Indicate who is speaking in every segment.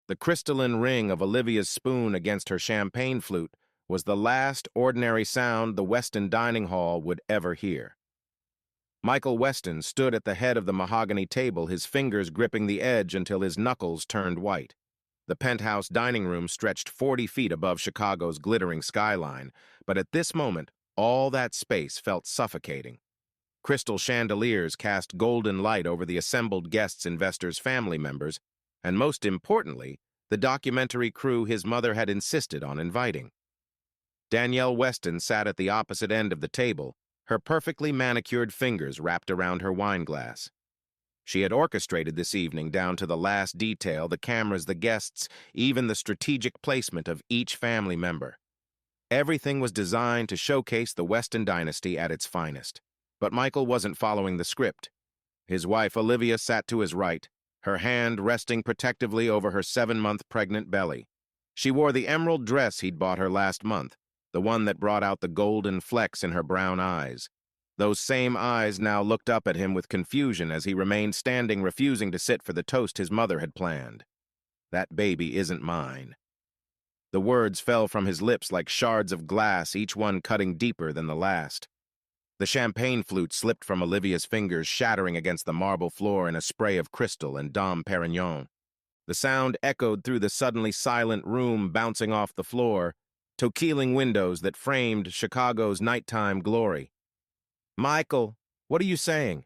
Speaker 1: The crystalline ring of Olivia's spoon against her champagne flute was the last ordinary sound the Weston dining hall would ever hear. Michael Weston stood at the head of the mahogany table, his fingers gripping the edge until his knuckles turned white. The penthouse dining room stretched 40 feet above Chicago's glittering skyline, but at this moment, all that space felt suffocating. Crystal chandeliers cast golden light over the assembled guests, investors, family members, and most importantly, the documentary crew his mother had insisted on inviting. Danielle Weston sat at the opposite end of the table, her perfectly manicured fingers wrapped around her wine glass. She had orchestrated this evening down to the last detail, the cameras, the guests, even the strategic placement of each family member. Everything was designed to showcase the Weston dynasty at its finest. But Michael wasn't following the script. His wife, Olivia, sat to his right, her hand resting protectively over her 7-month pregnant belly. She wore the emerald dress he'd bought her last month, the one that brought out the golden flecks in her brown eyes. Those same eyes now looked up at him with confusion as he remained standing, refusing to sit for the toast his mother had planned. "That baby isn't mine." The words fell from his lips like shards of glass, each one cutting deeper than the last. The champagne flute slipped from Olivia's fingers, shattering against the marble floor in a spray of crystal and Dom Perignon. The sound echoed through the suddenly silent room, bouncing off the floor, to windows that framed Chicago's nighttime glory. "Michael, what are you saying?"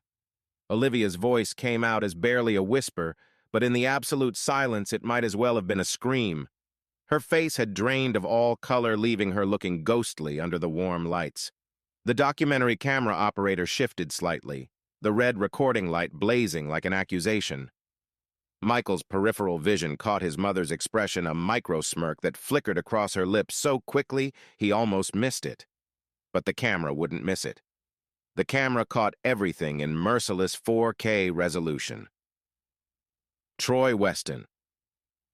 Speaker 1: Olivia's voice came out as barely a whisper, but in the absolute silence it might as well have been a scream. Her face had drained of all color, leaving her looking ghostly under the warm lights. The documentary camera operator shifted slightly, the red recording light blazing like an accusation. Michael's peripheral vision caught his mother's expression, a micro-smirk that flickered across her lips so quickly he almost missed it. But the camera wouldn't miss it. The camera caught everything in merciless 4K resolution. Troy Weston.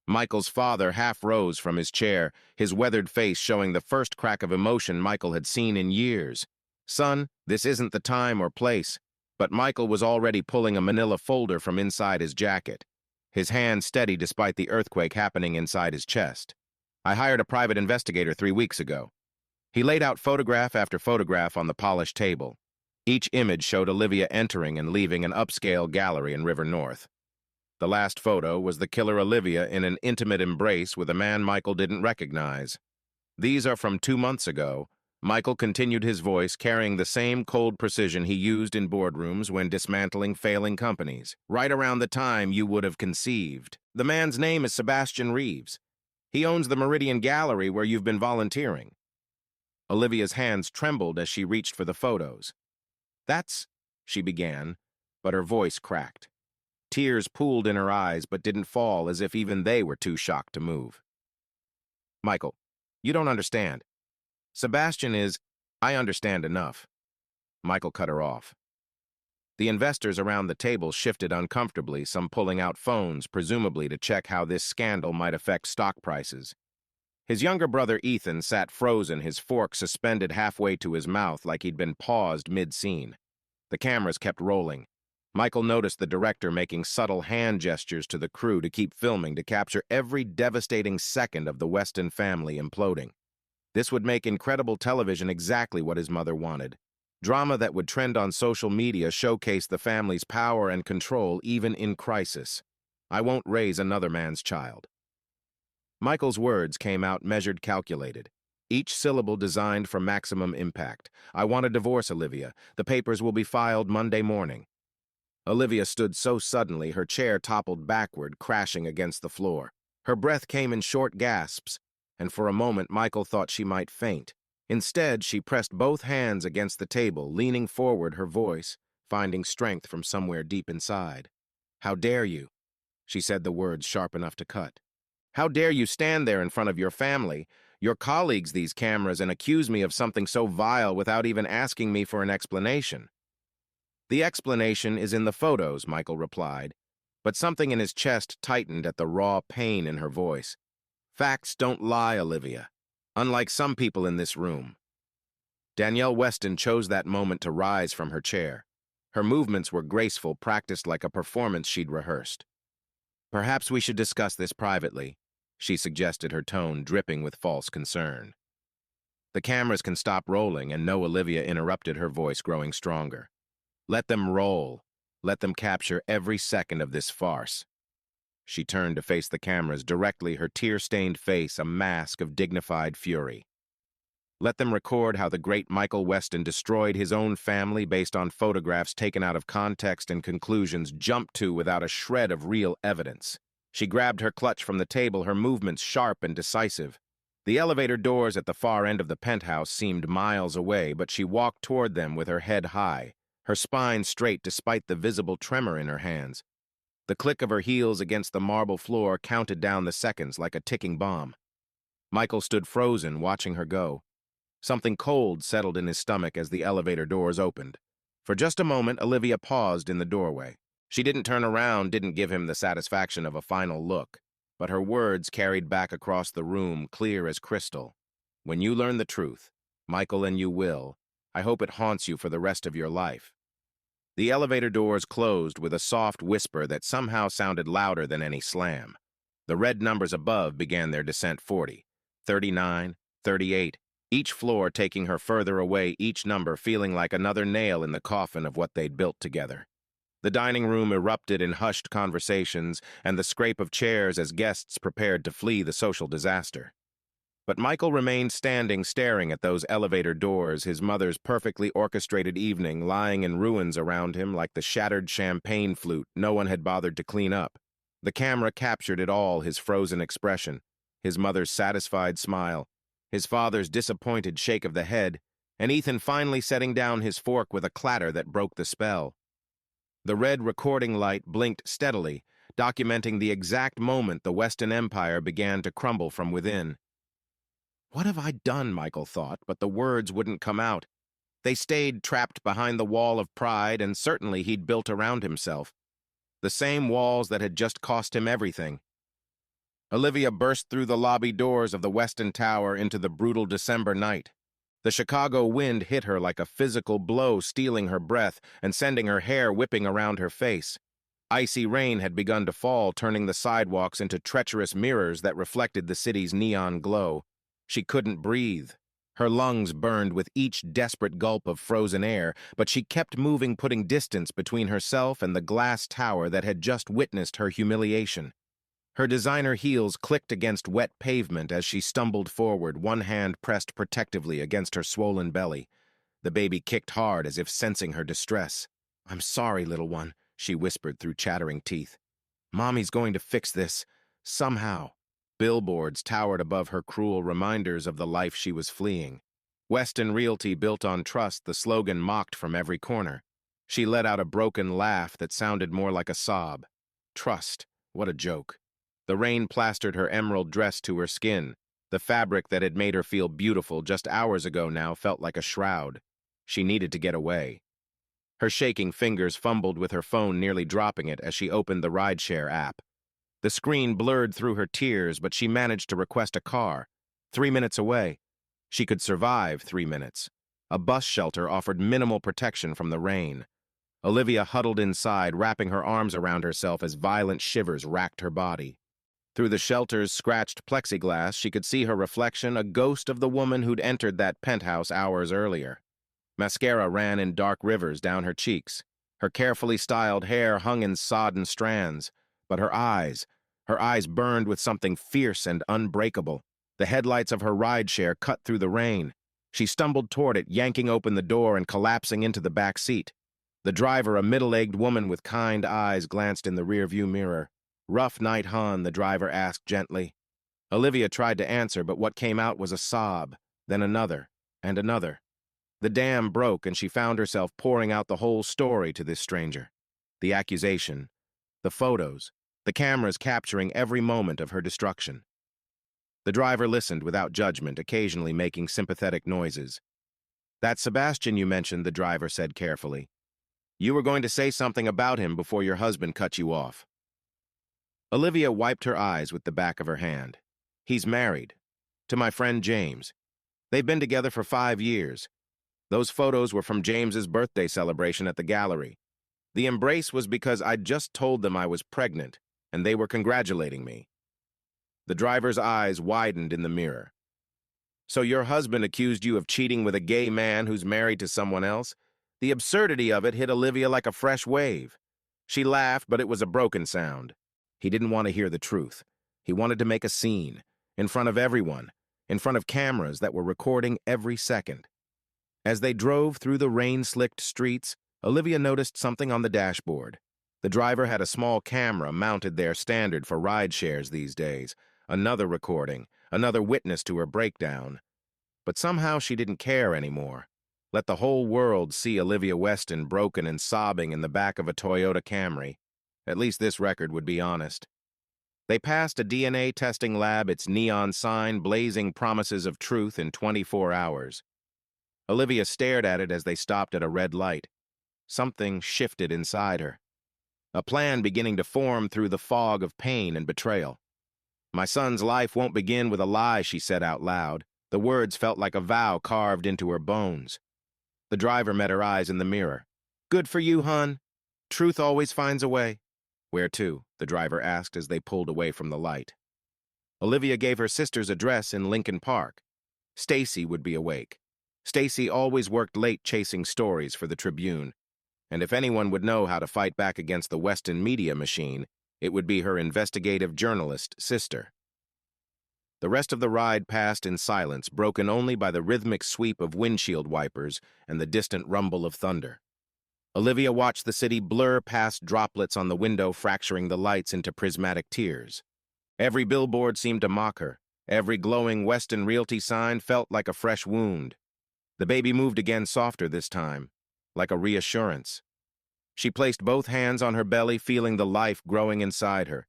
Speaker 1: Michael's father half rose from his chair, his weathered face showing the first crack of emotion Michael had seen in years. "Son, this isn't the time or place." But Michael was already pulling a manila folder from inside his jacket, his hand steady despite the earthquake happening inside his chest. "I hired a private investigator 3 weeks ago." He laid out photograph after photograph on the polished table. Each image showed Olivia entering and leaving an upscale gallery in River North. The last photo was the killer Olivia in an intimate embrace with a man Michael didn't recognize. "These are from 2 months ago." Michael continued, his voice carrying the same cold precision he used in boardrooms when dismantling failing companies. "Right around the time you would have conceived. The man's name is Sebastian Reeves. He owns the Meridian Gallery where you've been volunteering." Olivia's hands trembled as she reached for the photos. "That's," she began, but her voice cracked. Tears pooled in her eyes but didn't fall, as if even they were too shocked to move. "Michael, you don't understand. Sebastian is—" "I understand enough." Michael cut her off. The investors around the table shifted uncomfortably, some pulling out phones, presumably to check how this scandal might affect stock prices. His younger brother Ethan sat frozen, his fork suspended halfway to his mouth like he'd been paused mid-scene. The cameras kept rolling. Michael noticed the director making subtle hand gestures to the crew to keep filming, to capture every devastating second of the Weston family imploding. This would make incredible television, exactly what his mother wanted. Drama that would trend on social media, showcase the family's power and control even in crisis. "I won't raise another man's child." Michael's words came out measured, calculated, each syllable designed for maximum impact. "I want to divorce Olivia. The papers will be filed Monday morning." Olivia stood so suddenly her chair toppled backward, crashing against the floor. Her breath came in short gasps, and for a moment Michael thought she might faint. Instead, she pressed both hands against the table, leaning forward, her voice finding strength from somewhere deep inside. "How dare you?" She said the words sharp enough to cut. "How dare you stand there in front of your family, your colleagues, these cameras, and accuse me of something so vile without even asking me for an explanation?" "The explanation is in the photos," Michael replied, but something in his chest tightened at the raw pain in her voice. "Facts don't lie, Olivia, unlike some people in this room." Danielle Weston chose that moment to rise from her chair. Her movements were graceful, practiced like a performance she'd rehearsed. Perhaps we should discuss this privately, she suggested, her tone dripping with false concern. The cameras can stop rolling, and no, Olivia interrupted, her voice growing stronger. Let them roll. Let them capture every second of this farce. She turned to face the cameras directly, her tear-stained face a mask of dignified fury. Let them record how the great Michael Weston destroyed his own family based on photographs taken out of context and conclusions jumped to without a shred of real evidence. She grabbed her clutch from the table, her movements sharp and decisive. The elevator doors at the far end of the penthouse seemed miles away, but she walked toward them with her head high, her spine straight despite the visible tremor in her hands. The click of her heels against the marble floor counted down the seconds like a ticking bomb. Michael stood frozen, watching her go. Something cold settled in his stomach as the elevator doors opened. For just a moment, Olivia paused in the doorway. She didn't turn around, didn't give him the satisfaction of a final look, but her words carried back across the room, clear as crystal. When you learn the truth, Michael, and you will, I hope it haunts you for the rest of your life. The elevator doors closed with a soft whisper that somehow sounded louder than any slam. The red numbers above began their descent: 40, 39, 38, each floor taking her further away, each number feeling like another nail in the coffin of what they'd built together. The dining room erupted in hushed conversations and the scrape of chairs as guests prepared to flee the social disaster. But Michael remained standing, staring at those elevator doors, his mother's perfectly orchestrated evening lying in ruins around him like the shattered champagne flute no one had bothered to clean up. The camera captured it all: his frozen expression, his mother's satisfied smile, his father's disappointed shake of the head, and Ethan finally setting down his fork with a clatter that broke the spell. The red recording light blinked steadily, documenting the exact moment the Weston Empire began to crumble from within. What have I done, Michael thought, but the words wouldn't come out. They stayed trapped behind the wall of pride and certainly he'd built around himself. The same walls that had just cost him everything. Olivia burst through the lobby doors of the Weston Tower into the brutal December night. The Chicago wind hit her like a physical blow, stealing her breath and sending her hair whipping around her face. Icy rain had begun to fall, turning the sidewalks into treacherous mirrors that reflected the city's neon glow. She couldn't breathe. Her lungs burned with each desperate gulp of frozen air, but she kept moving, putting distance between herself and the glass tower that had just witnessed her humiliation. Her designer heels clicked against wet pavement as she stumbled forward, one hand pressed protectively against her swollen belly. The baby kicked hard as if sensing her distress. "I'm sorry, little one," she whispered through chattering teeth. "Mommy's going to fix this. Somehow." Billboards towered above her, cruel reminders of the life she was fleeing. Weston Realty, built on trust, the slogan mocked from every corner. She let out a broken laugh that sounded more like a sob. Trust, what a joke. The rain plastered her emerald dress to her skin. The fabric that had made her feel beautiful just hours ago now felt like a shroud. She needed to get away. Her shaking fingers fumbled with her phone, nearly dropping it as she opened the rideshare app. The screen blurred through her tears, but she managed to request a car. 3 minutes away. She could survive 3 minutes. A bus shelter offered minimal protection from the rain. Olivia huddled inside, wrapping her arms around herself as violent shivers racked her body. Through the shelter's scratched plexiglass, she could see her reflection, a ghost of the woman who'd entered that penthouse hours earlier. Mascara ran in dark rivers down her cheeks. Her carefully styled hair hung in sodden strands. But her eyes burned with something fierce and unbreakable. The headlights of her rideshare cut through the rain. She stumbled toward it, yanking open the door and collapsing into the back seat. The driver, a middle-aged woman with kind eyes, glanced in the rearview mirror. "Rough night, hon?" the driver asked gently. Olivia tried to answer, but what came out was a sob, then another, and another. The dam broke, and she found herself pouring out the whole story to this stranger. The accusation, the photos, the cameras capturing every moment of her destruction. The driver listened without judgment, occasionally making sympathetic noises. "That Sebastian you mentioned," the driver said carefully. "You were going to say something about him before your husband cut you off." Olivia wiped her eyes with the back of her hand. "He's married. To my friend James. They've been together for 5 years. Those photos were from James's birthday celebration at the gallery. The embrace was because I'd just told them I was pregnant. and they were congratulating me. The driver's eyes widened in the mirror. So your husband accused you of cheating with a gay man who's married to someone else? The absurdity of it hit Olivia like a fresh wave. She laughed, but it was a broken sound. He didn't want to hear the truth. He wanted to make a scene, in front of everyone, in front of cameras that were recording every second. As they drove through the rain-slicked streets, Olivia noticed something on the dashboard. The driver had a small camera mounted there standard for ride shares these days. Another recording, another witness to her breakdown. But somehow she didn't care anymore. Let the whole world see Olivia Weston broken and sobbing in the back of a Toyota Camry. At least this record would be honest. They passed a DNA testing lab, its neon sign blazing promises of truth in 24 hours. Olivia stared at it as they stopped at a red light. Something shifted inside her. A plan beginning to form through the fog of pain and betrayal. My son's life won't begin with a lie, she said out loud. The words felt like a vow carved into her bones. The driver met her eyes in the mirror. Good for you, hon. Truth always finds a way. Where to? The driver asked as they pulled away from the light. Olivia gave her sister's address in Lincoln Park. Stacy would be awake. Stacy always worked late chasing stories for the Tribune, and if anyone would know how to fight back against the Weston media machine, it would be her investigative journalist sister. The rest of the ride passed in silence, broken only by the rhythmic sweep of windshield wipers and the distant rumble of thunder. Olivia watched the city blur past droplets on the window, fracturing the lights into prismatic tears. Every billboard seemed to mock her. Every glowing Weston Realty sign felt like a fresh wound. The baby moved again, softer this time, like a reassurance. She placed both hands on her belly, feeling the life growing inside her.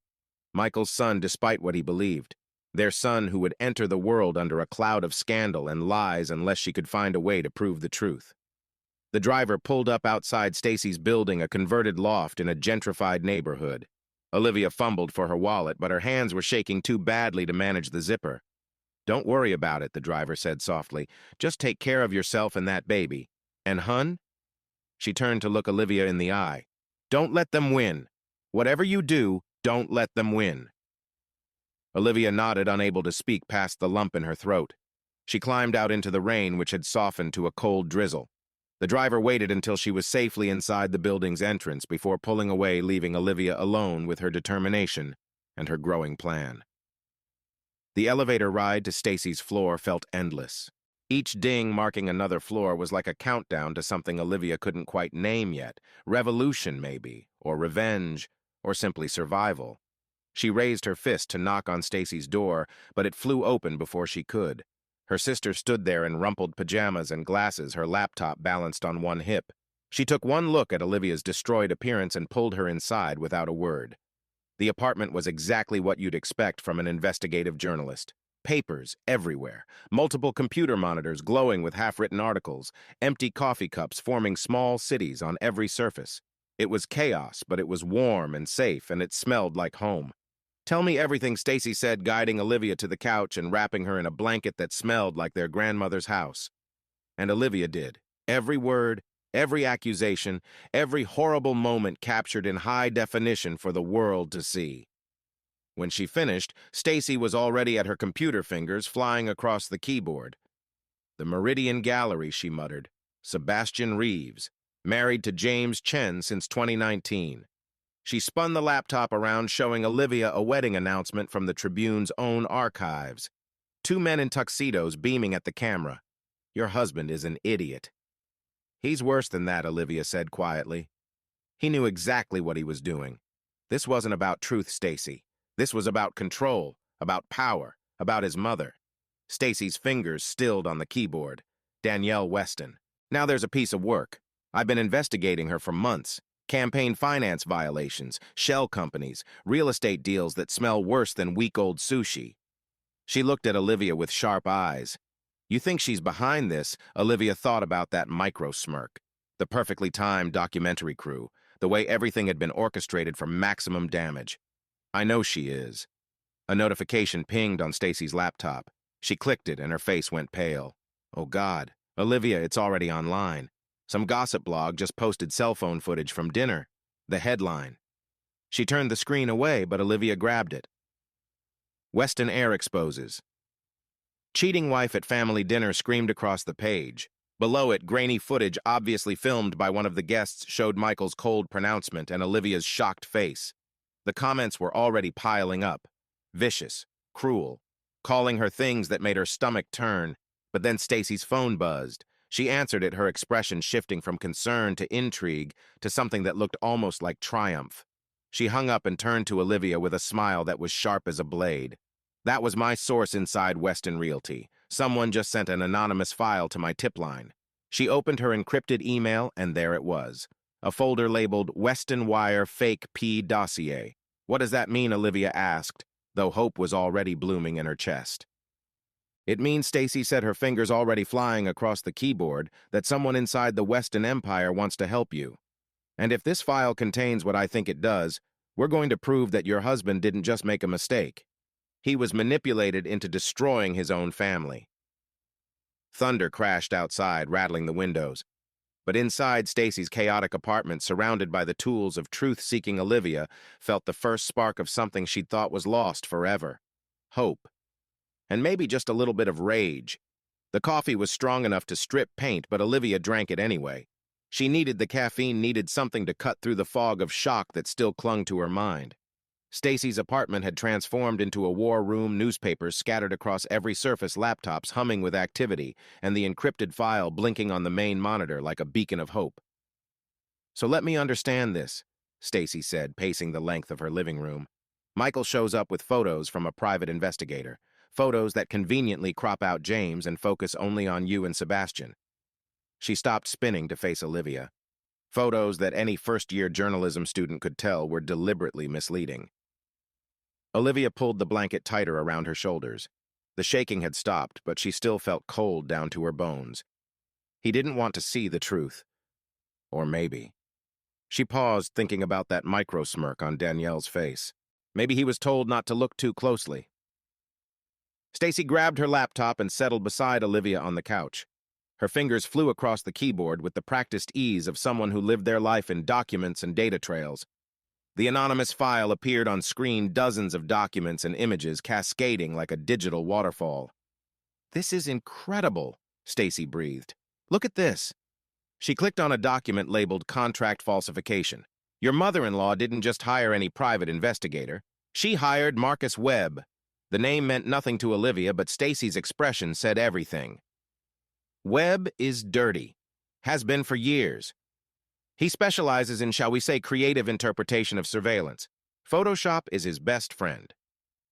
Speaker 1: Michael's son, despite what he believed. Their son who would enter the world under a cloud of scandal and lies unless she could find a way to prove the truth. The driver pulled up outside Stacy's building, a converted loft in a gentrified neighborhood. Olivia fumbled for her wallet, but her hands were shaking too badly to manage the zipper. Don't worry about it, the driver said softly. Just take care of yourself and that baby. And hun? She turned to look Olivia in the eye. Don't let them win. Whatever you do, don't let them win. Olivia nodded, unable to speak past the lump in her throat. She climbed out into the rain, which had softened to a cold drizzle. The driver waited until she was safely inside the building's entrance before pulling away, leaving Olivia alone with her determination and her growing plan. The elevator ride to Stacy's floor felt endless. Each ding marking another floor was like a countdown to something Olivia couldn't quite name yet. Revolution, maybe, or revenge, or simply survival. She raised her fist to knock on Stacy's door, but it flew open before she could. Her sister stood there in rumpled pajamas and glasses, her laptop balanced on one hip. She took one look at Olivia's destroyed appearance and pulled her inside without a word. The apartment was exactly what you'd expect from an investigative journalist. Papers everywhere, multiple computer monitors glowing with half-written articles, empty coffee cups forming small cities on every surface. It was chaos, but it was warm and safe, and it smelled like home. Tell me everything, Stacy said, guiding Olivia to the couch and wrapping her in a blanket that smelled like their grandmother's house. And Olivia did. Every word, every accusation, every horrible moment captured in high definition for the world to see. When she finished, Stacy was already at her computer, fingers flying across the keyboard. The Meridian Gallery, she muttered. Sebastian Reeves, married to James Chen since 2019. She spun the laptop around, showing Olivia a wedding announcement from the Tribune's own archives. Two men in tuxedos beaming at the camera. Your husband is an idiot. He's worse than that, Olivia said quietly. He knew exactly what he was doing. This wasn't about truth, Stacy. This was about control, about power, about his mother. Stacy's fingers stilled on the keyboard. Danielle Weston. Now there's a piece of work. I've been investigating her for months. Campaign finance violations, shell companies, real estate deals that smell worse than week-old sushi. She looked at Olivia with sharp eyes. You think she's behind this? Olivia thought about that micro-smirk. The perfectly timed documentary crew, the way everything had been orchestrated for maximum damage. I know she is. A notification pinged on Stacy's laptop. She clicked it and her face went pale. Oh God, Olivia, it's already online. Some gossip blog just posted cell phone footage from dinner. The headline. She turned the screen away, but Olivia grabbed it. Weston Air exposes. Cheating wife at family dinner screamed across the page. Below it, grainy footage obviously filmed by one of the guests showed Michael's cold pronouncement and Olivia's shocked face. The comments were already piling up. Vicious, cruel, calling her things that made her stomach turn. But then Stacy's phone buzzed. She answered it, her expression shifting from concern to intrigue to something that looked almost like triumph. She hung up and turned to Olivia with a smile that was sharp as a blade. That was my source inside Weston Realty. Someone just sent an anonymous file to my tip line. She opened her encrypted email, and there it was. A folder labeled Weston Wire Fake P Dossier. What does that mean, Olivia asked, though hope was already blooming in her chest. It means, Stacy said, her fingers already flying across the keyboard, that someone inside the Weston Empire wants to help you. And if this file contains what I think it does, we're going to prove that your husband didn't just make a mistake. He was manipulated into destroying his own family. Thunder crashed outside, rattling the windows. But inside Stacy's chaotic apartment, surrounded by the tools of truth-seeking Olivia, felt the first spark of something she'd thought was lost forever. Hope. And maybe just a little bit of rage. The coffee was strong enough to strip paint, but Olivia drank it anyway. She needed the caffeine, needed something to cut through the fog of shock that still clung to her mind. Stacy's apartment had transformed into a war room, newspapers scattered across every surface, laptops humming with activity, and the encrypted file blinking on the main monitor like a beacon of hope. So let me understand this, Stacy said, pacing the length of her living room. Michael shows up with photos from a private investigator, photos that conveniently crop out James and focus only on you and Sebastian. She stopped spinning to face Olivia. Photos that any first-year journalism student could tell were deliberately misleading. Olivia pulled the blanket tighter around her shoulders. The shaking had stopped, but she still felt cold down to her bones. He didn't want to see the truth. Or maybe. She paused, thinking about that micro-smirk on Danielle's face. Maybe he was told not to look too closely. Stacy grabbed her laptop and settled beside Olivia on the couch. Her fingers flew across the keyboard with the practiced ease of someone who lived their life in documents and data trails. The anonymous file appeared on screen, dozens of documents and images cascading like a digital waterfall. "This is incredible," Stacy breathed. "Look at this." She clicked on a document labeled Contract Falsification. Your mother-in-law didn't just hire any private investigator. She hired Marcus Webb. The name meant nothing to Olivia, but Stacy's expression said everything. Webb is dirty. Has been for years. He specializes in, shall we say, creative interpretation of surveillance. Photoshop is his best friend.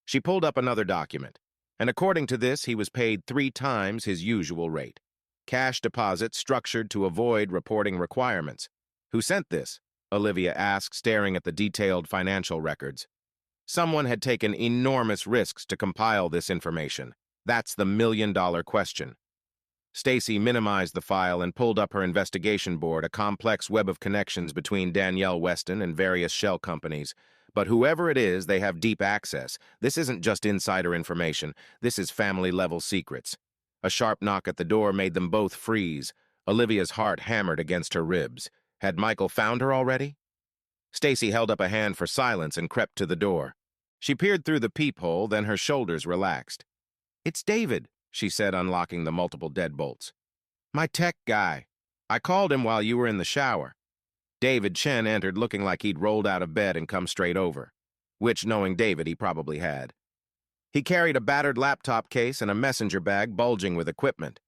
Speaker 1: She pulled up another document, and according to this, he was paid 3 times his usual rate. Cash deposit structured to avoid reporting requirements. Who sent this? Olivia asked, staring at the detailed financial records. Someone had taken enormous risks to compile this information. That's the million-dollar question. Stacy minimized the file and pulled up her investigation board, a complex web of connections between Danielle Weston and various shell companies. But whoever it is, they have deep access. This isn't just insider information. This is family-level secrets. A sharp knock at the door made them both freeze. Olivia's heart hammered against her ribs. Had Michael found her already? Stacy held up a hand for silence and crept to the door. She peered through the peephole, then her shoulders relaxed. "It's David," she said, unlocking the multiple deadbolts. "My tech guy. I called him while you were in the shower." David Chen entered looking like he'd rolled out of bed and come straight over, which, knowing David, he probably had. He carried a battered laptop case and a messenger bag bulging with equipment.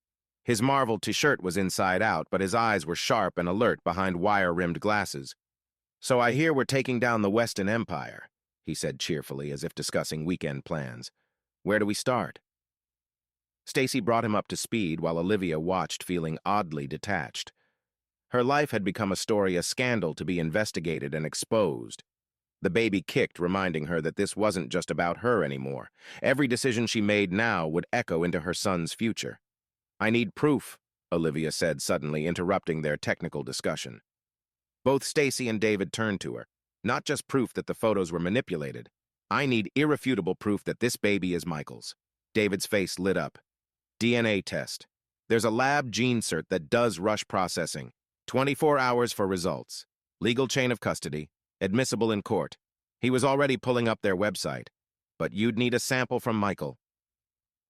Speaker 1: His Marvel t-shirt was inside out, but his eyes were sharp and alert behind wire-rimmed glasses. "So I hear we're taking down the Weston Empire," he said cheerfully, as if discussing weekend plans. "Where do we start?" Stacy brought him up to speed while Olivia watched, feeling oddly detached. Her life had become a story, a scandal to be investigated and exposed. The baby kicked, reminding her that this wasn't just about her anymore. Every decision she made now would echo into her son's future. "I need proof," Olivia said, suddenly interrupting their technical discussion. Both Stacy and David turned to her. "Not just proof that the photos were manipulated. I need irrefutable proof that this baby is Michael's." David's face lit up. "DNA test. There's a lab gene cert that does rush processing. 24 hours for results. Legal chain of custody. Admissible in court. He was already pulling up their website, but you'd need a sample from Michael.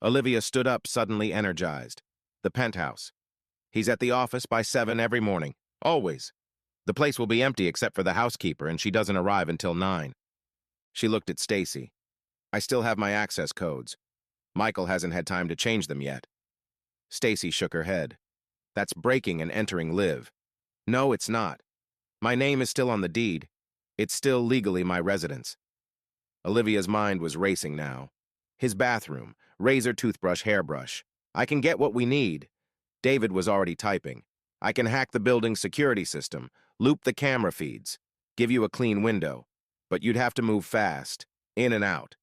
Speaker 1: Olivia stood up, suddenly energized. The penthouse. He's at the office by 7 every morning. Always. The place will be empty except for the housekeeper, and she doesn't arrive until 9. She looked at Stacy. I still have my access codes. Michael hasn't had time to change them yet. Stacy shook her head. That's breaking and entering Liv. No, it's not. My name is still on the deed. It's still legally my residence. Olivia's mind was racing now. His bathroom, razor, toothbrush, hairbrush. I can get what we need. David was already typing. I can hack the building's security system, loop the camera feeds, give you a clean window. But you'd have to move fast, in and out.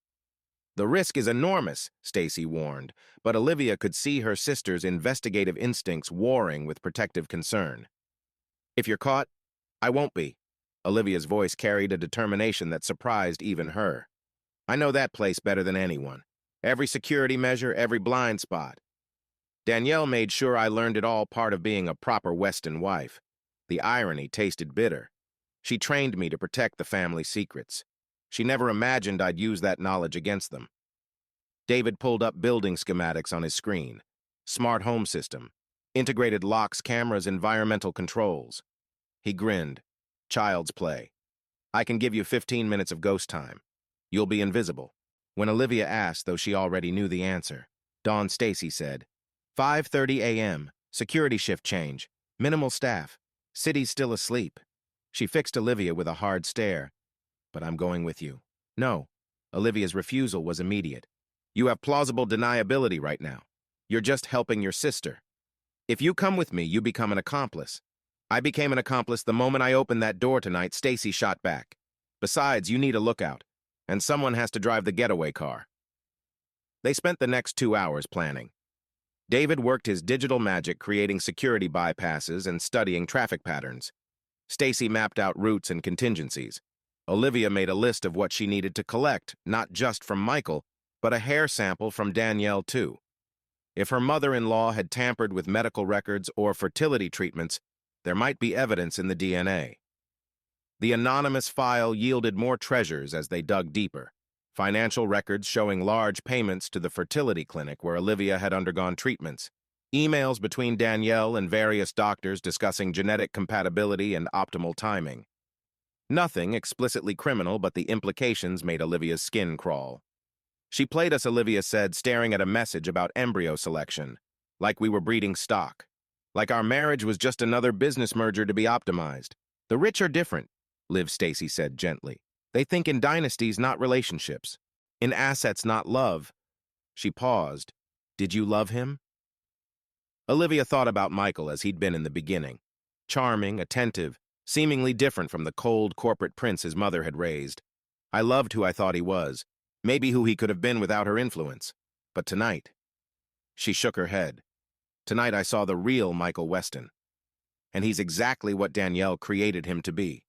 Speaker 1: The risk is enormous, Stacy warned, but Olivia could see her sister's investigative instincts warring with protective concern. If you're caught, I won't be. Olivia's voice carried a determination that surprised even her. I know that place better than anyone. Every security measure, every blind spot. Danielle made sure I learned it all, part of being a proper Weston wife. The irony tasted bitter. She trained me to protect the family secrets. She never imagined I'd use that knowledge against them. David pulled up building schematics on his screen. Smart home system. Integrated locks, cameras, environmental controls. He grinned. Child's play. I can give you 15 minutes of ghost time. You'll be invisible. When Olivia asked, though she already knew the answer, Dawn Stacy said, 5:30 a.m., security shift change, minimal staff, city's still asleep. She fixed Olivia with a hard stare. But I'm going with you. No. Olivia's refusal was immediate. You have plausible deniability right now. You're just helping your sister. If you come with me, you become an accomplice. I became an accomplice the moment I opened that door tonight. Stacy shot back. Besides, you need a lookout, and someone has to drive the getaway car. They spent the next 2 hours planning. David worked his digital magic, creating security bypasses and studying traffic patterns. Stacy mapped out routes and contingencies. Olivia made a list of what she needed to collect, not just from Michael, but a hair sample from Danielle, too. If her mother-in-law had tampered with medical records or fertility treatments, there might be evidence in the DNA. The anonymous file yielded more treasures as they dug deeper. Financial records showing large payments to the fertility clinic where Olivia had undergone treatments. Emails between Danielle and various doctors discussing genetic compatibility and optimal timing. Nothing explicitly criminal, but the implications made Olivia's skin crawl. She played us, Olivia said, staring at a message about embryo selection. Like we were breeding stock. Like our marriage was just another business merger to be optimized. The rich are different, Liv Stacy said gently. They think in dynasties, not relationships. In assets, not love. She paused. Did you love him? Olivia thought about Michael as he'd been in the beginning. Charming, attentive, seemingly different from the cold corporate prince his mother had raised. I loved who I thought he was, maybe who he could have been without her influence. But tonight, she shook her head. Tonight I saw the real Michael Weston. And he's exactly what Danielle created him to be.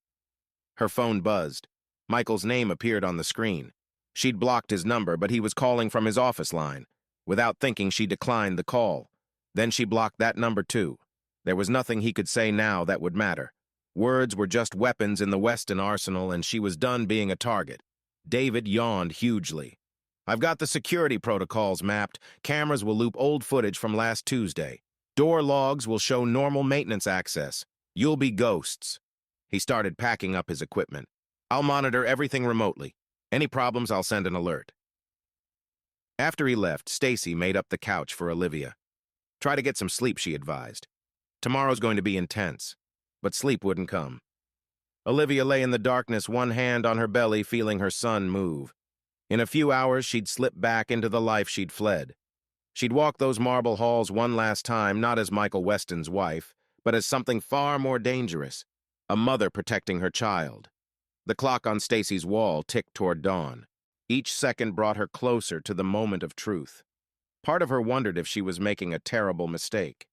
Speaker 1: Her phone buzzed. Michael's name appeared on the screen. She'd blocked his number, but he was calling from his office line. Without thinking, she declined the call. Then she blocked that number too. There was nothing he could say now that would matter. Words were just weapons in the Weston arsenal, and she was done being a target. David yawned hugely. I've got the security protocols mapped. Cameras will loop old footage from last Tuesday. Door logs will show normal maintenance access. You'll be ghosts. He started packing up his equipment. I'll monitor everything remotely. Any problems, I'll send an alert. After he left, Stacy made up the couch for Olivia. Try to get some sleep, she advised. Tomorrow's going to be intense. But sleep wouldn't come. Olivia lay in the darkness, one hand on her belly, feeling her son move. In a few hours, she'd slip back into the life she'd fled. She'd walk those marble halls one last time, not as Michael Weston's wife, but as something far more dangerous, a mother protecting her child. The clock on Stacy's wall ticked toward dawn. Each second brought her closer to the moment of truth. Part of her wondered if she was making a terrible mistake.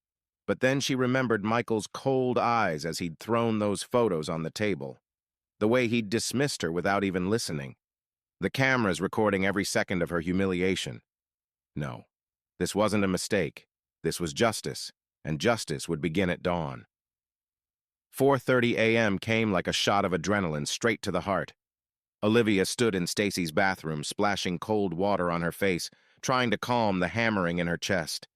Speaker 1: But then she remembered Michael's cold eyes as he'd thrown those photos on the table. The way he'd dismissed her without even listening. The cameras recording every second of her humiliation. No, this wasn't a mistake. This was justice, and justice would begin at dawn. 4:30 a.m. came like a shot of adrenaline straight to the heart. Olivia stood in Stacy's bathroom, splashing cold water on her face, trying to calm the hammering in her chest.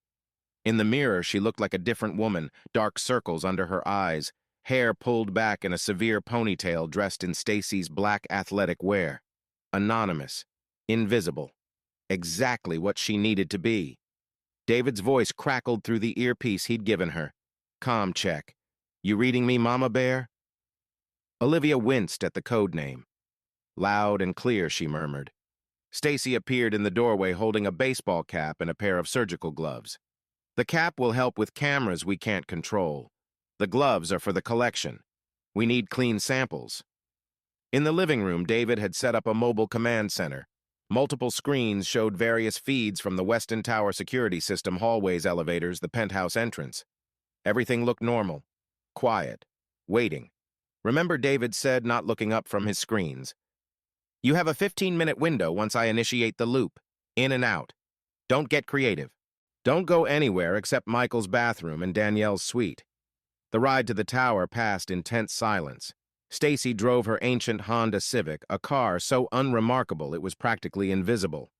Speaker 1: In the mirror, she looked like a different woman, dark circles under her eyes, hair pulled back in a severe ponytail, dressed in Stacy's black athletic wear. Anonymous. Invisible. Exactly what she needed to be. David's voice crackled through the earpiece he'd given her. "Com check. You reading me, Mama Bear?" Olivia winced at the code name. "Loud and clear," she murmured. Stacy appeared in the doorway holding a baseball cap and a pair of surgical gloves. "The cap will help with cameras we can't control. The gloves are for the collection. We need clean samples." In the living room, David had set up a mobile command center. Multiple screens showed various feeds from the Weston Tower security system, hallways, elevators, the penthouse entrance. Everything looked normal. Quiet. Waiting. Remember, David said, not looking up from his screens. "You have a 15-minute window once I initiate the loop. In and out. Don't get creative. Don't go anywhere except Michael's bathroom and Danielle's suite." The ride to the tower passed in tense silence. Stacy drove her ancient Honda Civic, a car so unremarkable it was practically invisible.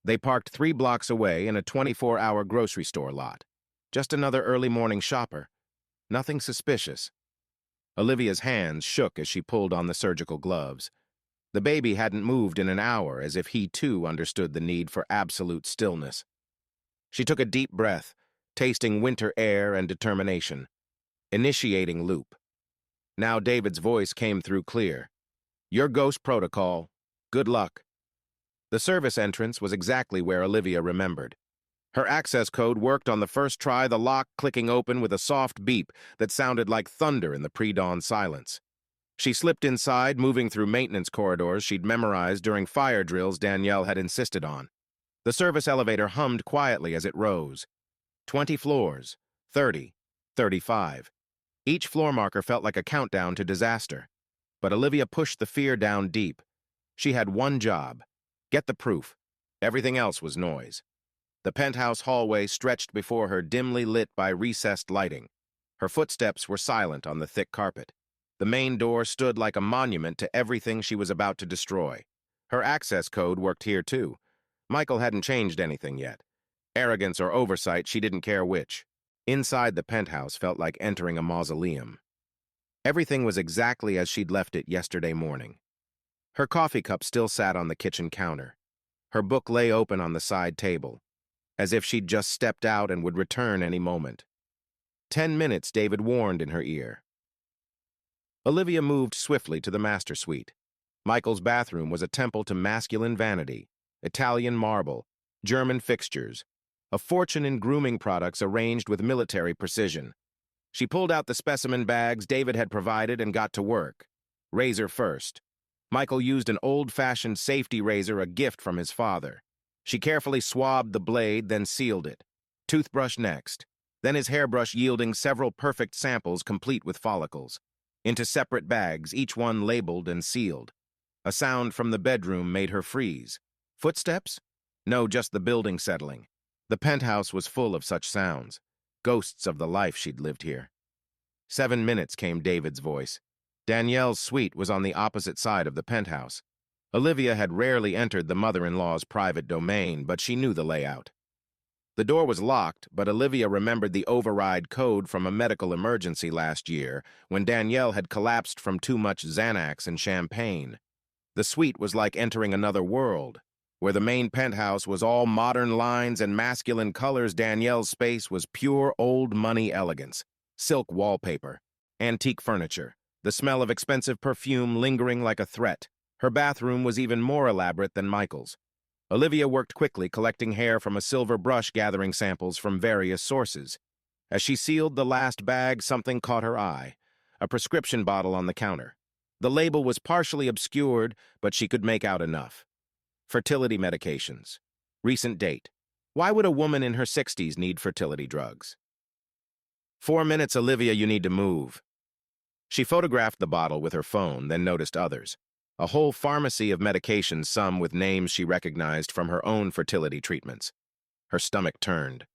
Speaker 1: They parked 3 blocks away in a 24-hour grocery store lot. Just another early morning shopper. Nothing suspicious. Olivia's hands shook as she pulled on the surgical gloves. The baby hadn't moved in an hour, as if he too understood the need for absolute stillness. She took a deep breath, tasting winter air and determination. Initiating loop. Now David's voice came through clear. "Your ghost protocol. Good luck." The service entrance was exactly where Olivia remembered. Her access code worked on the first try, the lock clicking open with a soft beep that sounded like thunder in the pre-dawn silence. She slipped inside, moving through maintenance corridors she'd memorized during fire drills Danielle had insisted on. The service elevator hummed quietly as it rose. 20 floors, 30, 35. Each floor marker felt like a countdown to disaster. But Olivia pushed the fear down deep. She had one job. Get the proof. Everything else was noise. The penthouse hallway stretched before her, dimly lit by recessed lighting. Her footsteps were silent on the thick carpet. The main door stood like a monument to everything she was about to destroy. Her access code worked here too. Michael hadn't changed anything yet. Arrogance or oversight, she didn't care which. Inside the penthouse felt like entering a mausoleum. Everything was exactly as she'd left it yesterday morning. Her coffee cup still sat on the kitchen counter. Her book lay open on the side table, as if she'd just stepped out and would return any moment. 10 minutes, David warned in her ear. Olivia moved swiftly to the master suite. Michael's bathroom was a temple to masculine vanity, Italian marble, German fixtures, a fortune in grooming products arranged with military precision. She pulled out the specimen bags David had provided and got to work. Razor first. Michael used an old-fashioned safety razor, a gift from his father. She carefully swabbed the blade, then sealed it. Toothbrush next. Then his hairbrush, yielding several perfect samples complete with follicles. Into separate bags, each one labeled and sealed. A sound from the bedroom made her freeze. Footsteps? No, just the building settling. The penthouse was full of such sounds, ghosts of the life she'd lived here. 7 minutes, came David's voice. Danielle's suite was on the opposite side of the penthouse. Olivia had rarely entered the mother-in-law's private domain, but she knew the layout. The door was locked, but Olivia remembered the override code from a medical emergency last year when Danielle had collapsed from too much Xanax and champagne. The suite was like entering another world. Where the main penthouse was all modern lines and masculine colors, Danielle's space was pure old money elegance. Silk wallpaper, antique furniture, the smell of expensive perfume lingering like a threat. Her bathroom was even more elaborate than Michael's. Olivia worked quickly, collecting hair from a silver brush, gathering samples from various sources. As she sealed the last bag, something caught her eye. A prescription bottle on the counter. The label was partially obscured, but she could make out enough. Fertility medications. Recent date. Why would a woman in her 60s need fertility drugs? 4 minutes, Olivia, you need to move. She photographed the bottle with her phone, then noticed others. A whole pharmacy of medications, some with names she recognized from her own fertility treatments. Her stomach turned.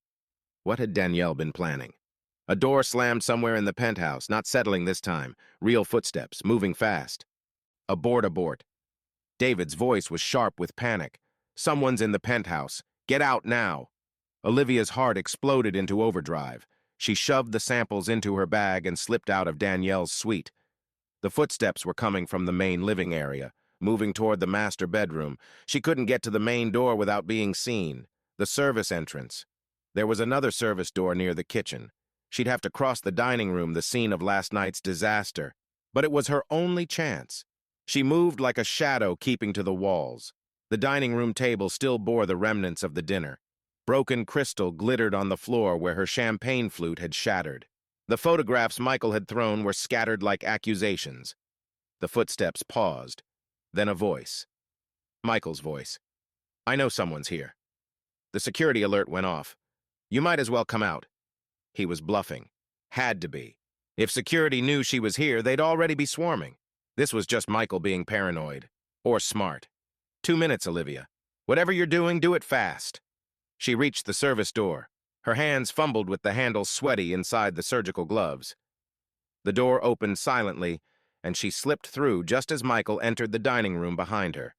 Speaker 1: What had Danielle been planning? A door slammed somewhere in the penthouse, not settling this time. Real footsteps, moving fast. Abort, abort. David's voice was sharp with panic. "Someone's in the penthouse. Get out now." Olivia's heart exploded into overdrive. She shoved the samples into her bag and slipped out of Danielle's suite. The footsteps were coming from the main living area, moving toward the master bedroom. She couldn't get to the main door without being seen. The service entrance. There was another service door near the kitchen. She'd have to cross the dining room, the scene of last night's disaster. But it was her only chance. She moved like a shadow, keeping to the walls. The dining room table still bore the remnants of the dinner. Broken crystal glittered on the floor where her champagne flute had shattered. The photographs Michael had thrown were scattered like accusations. The footsteps paused. Then a voice. Michael's voice. "I know someone's here." The security alert went off. "You might as well come out." He was bluffing. Had to be. If security knew she was here, they'd already be swarming. This was just Michael being paranoid. Or smart. 2 minutes, Olivia. Whatever you're doing, do it fast. She reached the service door. Her hands fumbled with the handles sweaty inside the surgical gloves. The door opened silently, and she slipped through just as Michael entered the dining room behind her.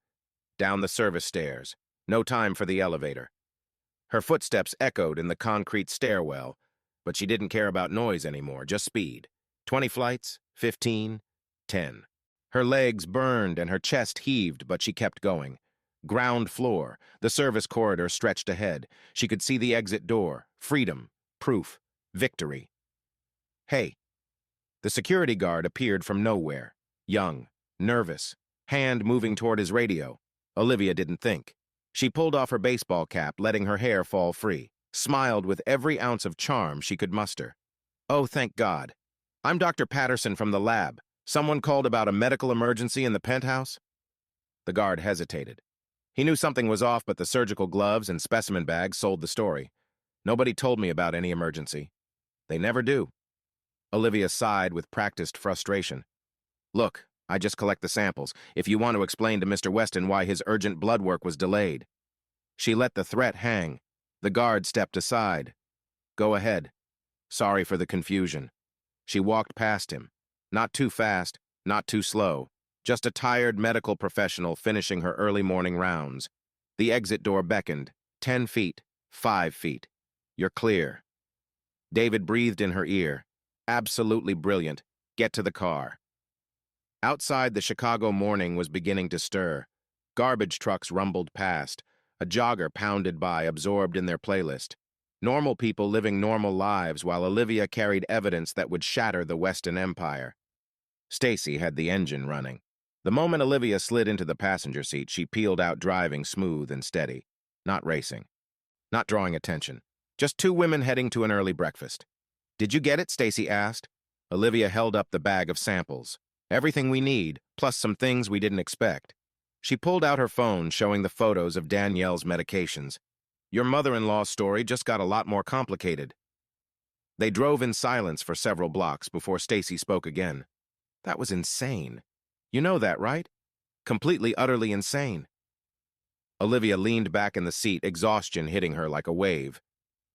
Speaker 1: Down the service stairs. No time for the elevator. Her footsteps echoed in the concrete stairwell, but she didn't care about noise anymore, just speed. 20 flights, 15, 10. Her legs burned and her chest heaved, but she kept going. Ground floor. The service corridor stretched ahead. She could see the exit door. Freedom. Proof. Victory. "Hey." The security guard appeared from nowhere. Young. Nervous. Hand moving toward his radio. Olivia didn't think. She pulled off her baseball cap, letting her hair fall free. Smiled with every ounce of charm she could muster. "Oh, thank God. I'm Dr. Patterson from the lab. Someone called about a medical emergency in the penthouse?" The guard hesitated. He knew something was off, but the surgical gloves and specimen bags sold the story. "Nobody told me about any emergency." "They never do." Olivia sighed with practiced frustration. "Look, I just collect the samples, if you want to explain to Mr. Weston why his urgent blood work was delayed." She let the threat hang. The guard stepped aside. "Go ahead. Sorry for the confusion." She walked past him. Not too fast, not too slow. Just a tired medical professional finishing her early morning rounds. The exit door beckoned. 10 feet, 5 feet. "You're clear." David breathed in her ear. "Absolutely brilliant. Get to the car." Outside, the Chicago morning was beginning to stir. Garbage trucks rumbled past. A jogger pounded by, absorbed in their playlist. Normal people living normal lives while Olivia carried evidence that would shatter the Weston Empire. Stacy had the engine running. The moment Olivia slid into the passenger seat, she peeled out driving smooth and steady. Not racing. Not drawing attention. Just 2 women heading to an early breakfast. "Did you get it?" Stacy asked. Olivia held up the bag of samples. "Everything we need, plus some things we didn't expect." She pulled out her phone, showing the photos of Danielle's medications. "Your mother-in-law's story just got a lot more complicated." They drove in silence for several blocks before Stacy spoke again. "That was insane. You know that, right? Completely, utterly insane." Olivia leaned back in the seat, exhaustion hitting her like a wave.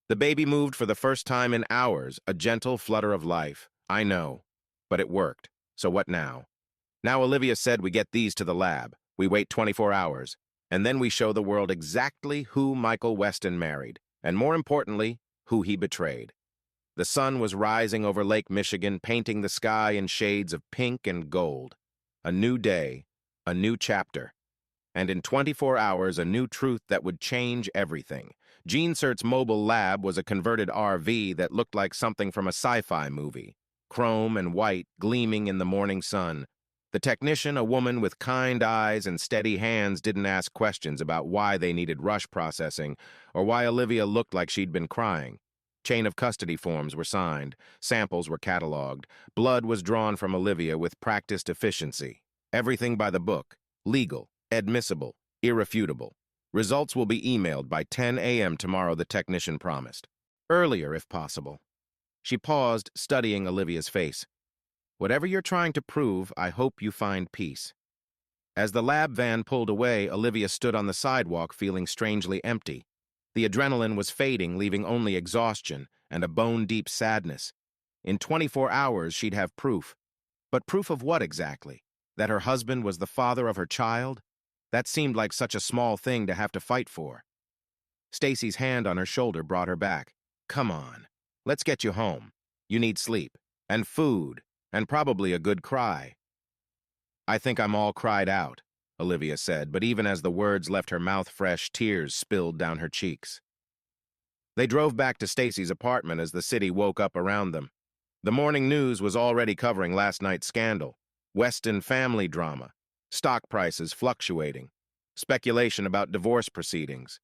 Speaker 1: The baby moved for the first time in hours, a gentle flutter of life. "I know. But it worked. So what now?" "Now Olivia said we get these to the lab. We wait 24 hours. And then we show the world exactly who Michael Weston married. And more importantly, who he betrayed." The sun was rising over Lake Michigan, painting the sky in shades of pink and gold. A new day, a new chapter. And in 24 hours, a new truth that would change everything. GeneCert's mobile lab was a converted RV that looked like something from a sci-fi movie. Chrome and white, gleaming in the morning sun. The technician, a woman with kind eyes and steady hands, didn't ask questions about why they needed rush processing or why Olivia looked like she'd been crying. Chain of custody forms were signed, samples were cataloged, blood was drawn from Olivia with practiced efficiency. Everything by the book, legal, admissible, irrefutable. Results will be emailed by 10 a.m. tomorrow, the technician promised. Earlier, if possible. She paused, studying Olivia's face. "Whatever you're trying to prove, I hope you find peace." As the lab van pulled away, Olivia stood on the sidewalk feeling strangely empty. The adrenaline was fading, leaving only exhaustion and a bone-deep sadness. In 24 hours, she'd have proof. But proof of what exactly? That her husband was the father of her child? That seemed like such a small thing to have to fight for. Stacy's hand on her shoulder brought her back. Come on, let's get you home. You need sleep, and food, and probably a good cry. I think I'm all cried out, Olivia said, but even as the words left her mouth fresh, tears spilled down her cheeks. They drove back to Stacy's apartment as the city woke up around them. The morning news was already covering last night's scandal, Weston family drama, stock prices fluctuating, speculation about divorce proceedings.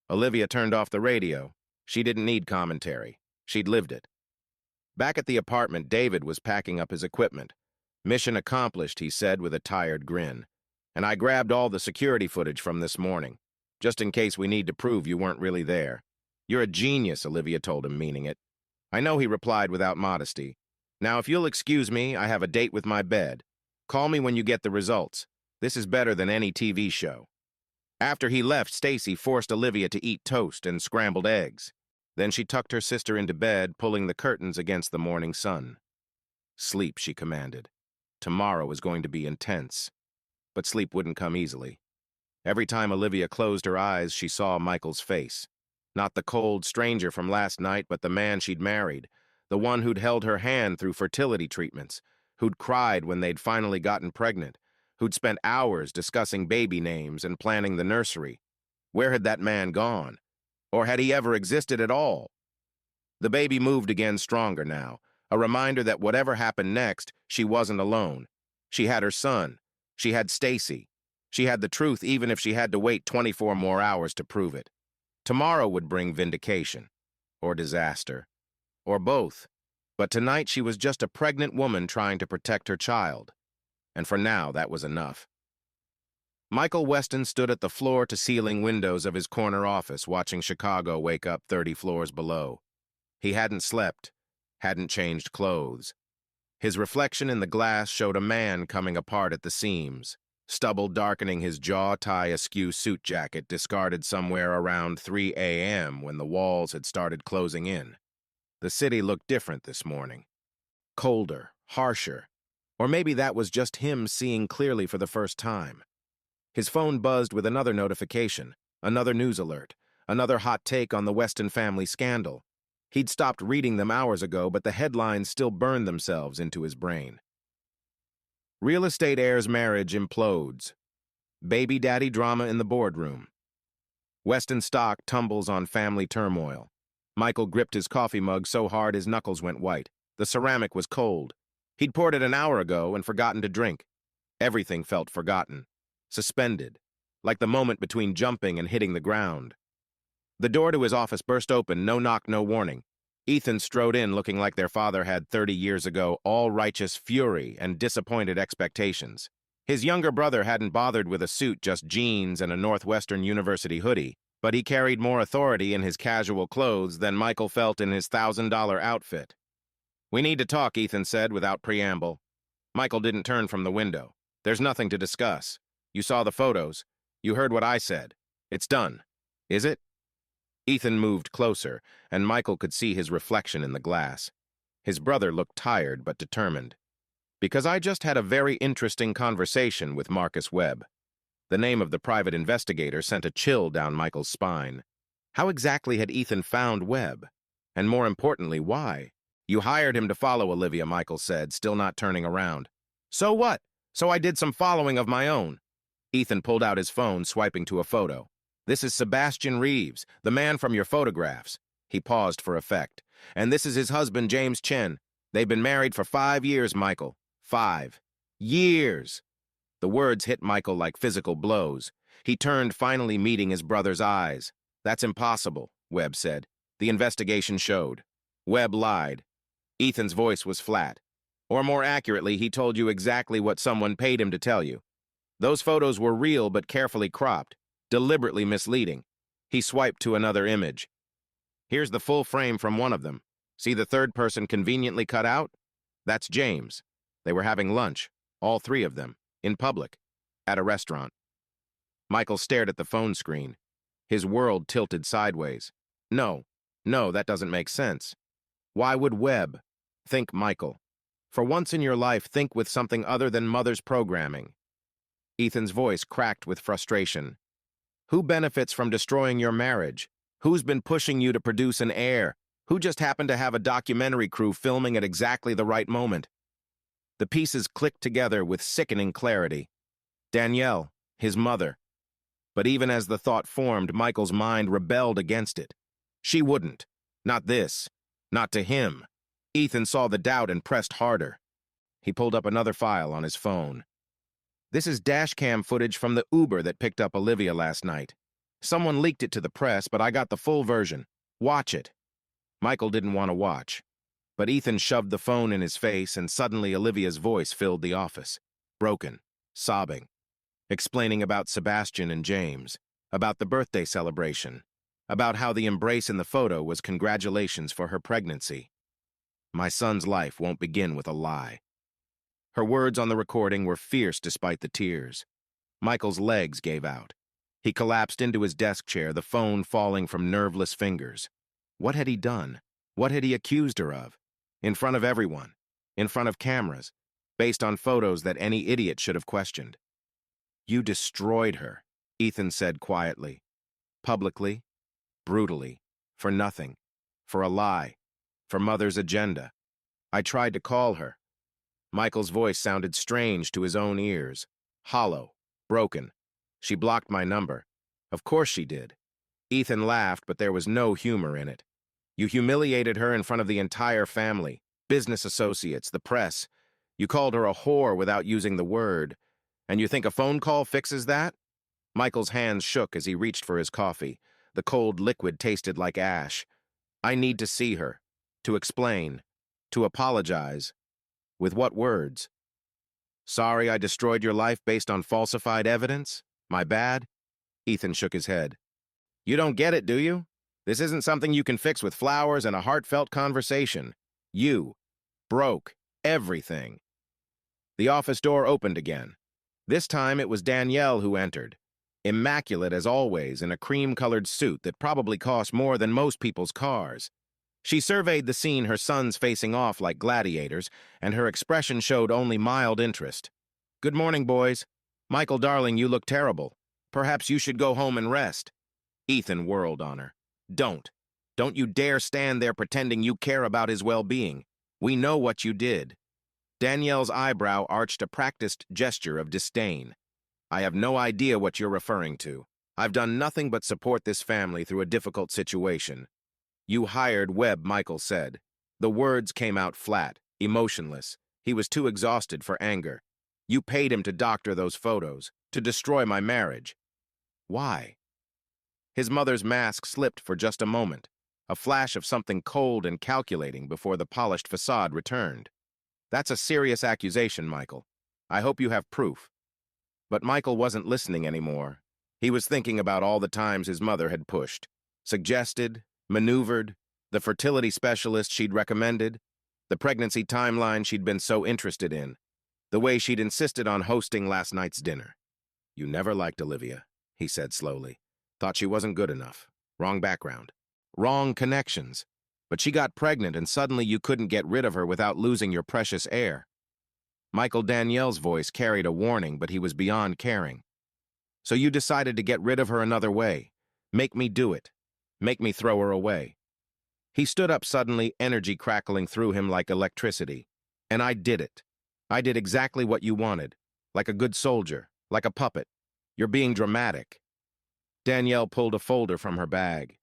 Speaker 1: Olivia turned off the radio. She didn't need commentary. She'd lived it. Back at the apartment, David was packing up his equipment. Mission accomplished, he said with a tired grin. And I grabbed all the security footage from this morning, just in case we need to prove you weren't really there. You're a genius, Olivia told him, meaning it. I know, he replied without modesty. Now, if you'll excuse me, I have a date with my bed. Call me when you get the results. This is better than any TV show. After he left, Stacy forced Olivia to eat toast and scrambled eggs. Then she tucked her sister into bed, pulling the curtains against the morning sun. Sleep, she commanded. Tomorrow is going to be intense. But sleep wouldn't come easily. Every time Olivia closed her eyes, she saw Michael's face. Not the cold stranger from last night, but the man she'd married, the one who'd held her hand through fertility treatments, who'd cried when they'd finally gotten pregnant, who'd spent hours discussing baby names and planning the nursery. Where had that man gone? Or had he ever existed at all? The baby moved again, stronger now, a reminder that whatever happened next, she wasn't alone. She had her son. She had Stacy. She had the truth even if she had to wait 24 more hours to prove it. Tomorrow would bring vindication, or disaster, or both. But tonight she was just a pregnant woman trying to protect her child. And for now, that was enough. Michael Weston stood at the floor-to-ceiling windows of his corner office, watching Chicago wake up 30 floors below. He hadn't slept, hadn't changed clothes. His reflection in the glass showed a man coming apart at the seams, stubble darkening his jaw, tie-askew suit jacket discarded somewhere around 3 a.m. when the walls had started closing in. The city looked different this morning. Colder, harsher. Or maybe that was just him seeing clearly for the first time. His phone buzzed with another notification, another news alert, another hot take on the Weston family scandal. He'd stopped reading them hours ago, but the headlines still burned themselves into his brain. Real estate heir's marriage implodes. Baby daddy drama in the boardroom. Weston stock tumbles on family turmoil. Michael gripped his coffee mug so hard his knuckles went white. The ceramic was cold. He'd poured it an hour ago and forgotten to drink. Everything felt forgotten. Suspended. Like the moment between jumping and hitting the ground. The door to his office burst open, no knock, no warning. Ethan strode in looking like their father had 30 years ago, all righteous fury and disappointed expectations. His younger brother hadn't bothered with a suit, just jeans and a Northwestern University hoodie, but he carried more authority in his casual clothes than Michael felt in his $1,000 outfit. We need to talk, Ethan said without preamble. Michael didn't turn from the window. There's nothing to discuss. You saw the photos. You heard what I said. It's done. Is it? Ethan moved closer, and Michael could see his reflection in the glass. His brother looked tired but determined. Because I just had a very interesting conversation with Marcus Webb. The name of the private investigator sent a chill down Michael's spine. How exactly had Ethan found Webb? And more importantly, why? You hired him to follow Olivia, Michael said, still not turning around. So what? So I did some following of my own. Ethan pulled out his phone, swiping to a photo. This is Sebastian Reeves, the man from your photographs. He paused for effect. And this is his husband, James Chen. They've been married for 5 years, Michael. 5 years. The words hit Michael like physical blows. He turned, finally meeting his brother's eyes. That's impossible, Webb said. The investigation showed. Webb lied. Ethan's voice was flat. Or more accurately, he told you exactly what someone paid him to tell you. Those photos were real but carefully cropped. Deliberately misleading. He swiped to another image. Here's the full frame from one of them. See the third person conveniently cut out? That's James. They were having lunch, all 3 of them, in public, at a restaurant. Michael stared at the phone screen. His world tilted sideways. No, that doesn't make sense. Why would Webb? Think, Michael. For once in your life, think with something other than mother's programming. Ethan's voice cracked with frustration. Who benefits from destroying your marriage? Who's been pushing you to produce an heir? Who just happened to have a documentary crew filming at exactly the right moment? The pieces clicked together with sickening clarity. Danielle, his mother. But even as the thought formed, Michael's mind rebelled against it. She wouldn't. Not this. Not to him. Ethan saw the doubt and pressed harder. He pulled up another file on his phone. This is dashcam footage from the Uber that picked up Olivia last night. Someone leaked it to the press, but I got the full version. Watch it. Michael didn't want to watch. But Ethan shoved the phone in his face, and suddenly Olivia's voice filled the office. Broken. Sobbing. Explaining about Sebastian and James. About the birthday celebration. About how the embrace in the photo was congratulations for her pregnancy. My son's life won't begin with a lie. Her words on the recording were fierce despite the tears. Michael's legs gave out. He collapsed into his desk chair, the phone falling from nerveless fingers. What had he done? What had he accused her of? In front of everyone. In front of cameras. Based on photos that any idiot should have questioned. You destroyed her, Ethan said quietly. Publicly. Brutally. For nothing. For a lie. For Mother's agenda. I tried to call her. Michael's voice sounded strange to his own ears. Hollow. Broken. She blocked my number. Of course she did. Ethan laughed, but there was no humor in it. You humiliated her in front of the entire family, business associates, the press. You called her a whore without using the word. And you think a phone call fixes that? Michael's hands shook as he reached for his coffee. The cold liquid tasted like ash. I need to see her. To explain. To apologize. With what words? Sorry I destroyed your life based on falsified evidence? My bad? Ethan shook his head. You don't get it, do you? This isn't something you can fix with flowers and a heartfelt conversation. You broke everything. The office door opened again. This time it was Danielle who entered. Immaculate as always in a cream-colored suit that probably cost more than most people's cars. She surveyed the scene, her sons facing off like gladiators, and her expression showed only mild interest. Good morning, boys. Michael, darling, you look terrible. Perhaps you should go home and rest. Ethan whirled on her. Don't. Don't you dare stand there pretending you care about his well-being. We know what you did. Danielle's eyebrow arched a practiced gesture of disdain. I have no idea what you're referring to. I've done nothing but support this family through a difficult situation. You hired Webb, Michael said. The words came out flat, emotionless. He was too exhausted for anger. You paid him to doctor those photos, to destroy my marriage. Why? His mother's mask slipped for just a moment, a flash of something cold and calculating before the polished facade returned. That's a serious accusation, Michael. I hope you have proof. But Michael wasn't listening anymore. He was thinking about all the times his mother had pushed, suggested, maneuvered, the fertility specialist she'd recommended, the pregnancy timeline she'd been so interested in, the way she'd insisted on hosting last night's dinner. You never liked Olivia, he said slowly. Thought she wasn't good enough. Wrong background. Wrong connections. But she got pregnant and suddenly you couldn't get rid of her without losing your precious heir. Michael Danielle's voice carried a warning, but he was beyond caring. So you decided to get rid of her another way. Make me do it. Make me throw her away. He stood up suddenly, energy crackling through him like electricity. And I did it. I did exactly what you wanted. Like a good soldier. Like a puppet. You're being dramatic. Danielle pulled a folder from her bag.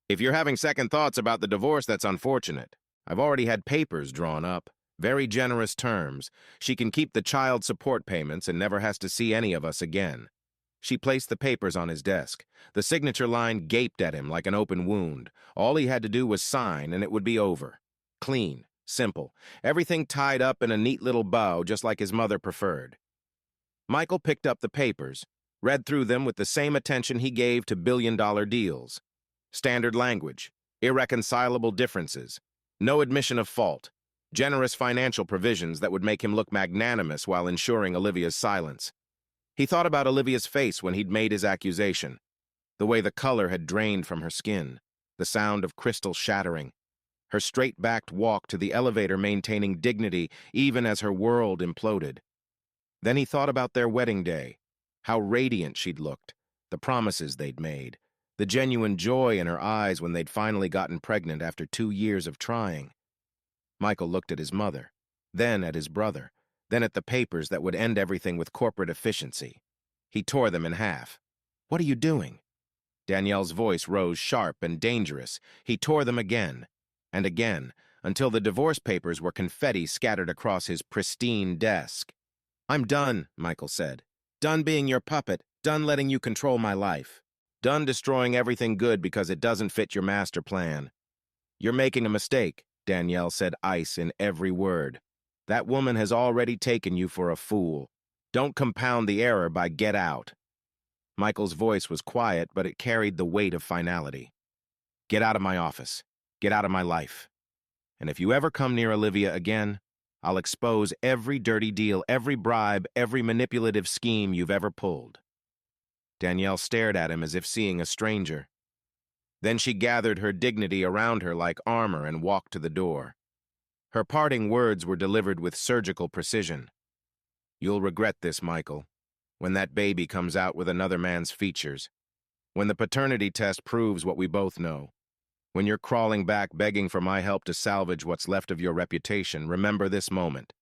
Speaker 1: If you're having second thoughts about the divorce, that's unfortunate. I've already had papers drawn up. Very generous terms. She can keep the child support payments and never has to see any of us again. She placed the papers on his desk. The signature line gaped at him like an open wound. All he had to do was sign and it would be over. Clean, simple, everything tied up in a neat little bow just like his mother preferred. Michael picked up the papers, read through them with the same attention he gave to billion-dollar deals. Standard language, irreconcilable differences, no admission of fault, generous financial provisions that would make him look magnanimous while ensuring Olivia's silence. He thought about Olivia's face when he'd made his accusation, the way the color had drained from her skin, the sound of crystal shattering, her straight-backed walk to the elevator maintaining dignity even as her world imploded. Then he thought about their wedding day, How radiant she'd looked, the promises they'd made, the genuine joy in her eyes when they'd finally gotten pregnant after 2 years of trying. Michael looked at his mother, then at his brother, then at the papers that would end everything with corporate efficiency. He tore them in half. "What are you doing?" Danielle's voice rose sharp and dangerous. He tore them again, and again, until the divorce papers were confetti scattered across his pristine desk. "I'm done," Michael said. "Done being your puppet, done letting you control my life. Done destroying everything good because it doesn't fit your master plan." "You're making a mistake," Danielle said, ice in every word. "That woman has already taken you for a fool. Don't compound the error by get out." Michael's voice was quiet, but it carried the weight of finality. "Get out of my office. Get out of my life. And if you ever come near Olivia again, I'll expose every dirty deal, every bribe, every manipulative scheme you've ever pulled." Danielle stared at him as if seeing a stranger. Then she gathered her dignity around her like armor and walked to the door. Her parting words were delivered with surgical precision. "You'll regret this, Michael, when that baby comes out with another man's features. When the paternity test proves what we both know. When you're crawling back begging for my help to salvage what's left of your reputation, remember this moment."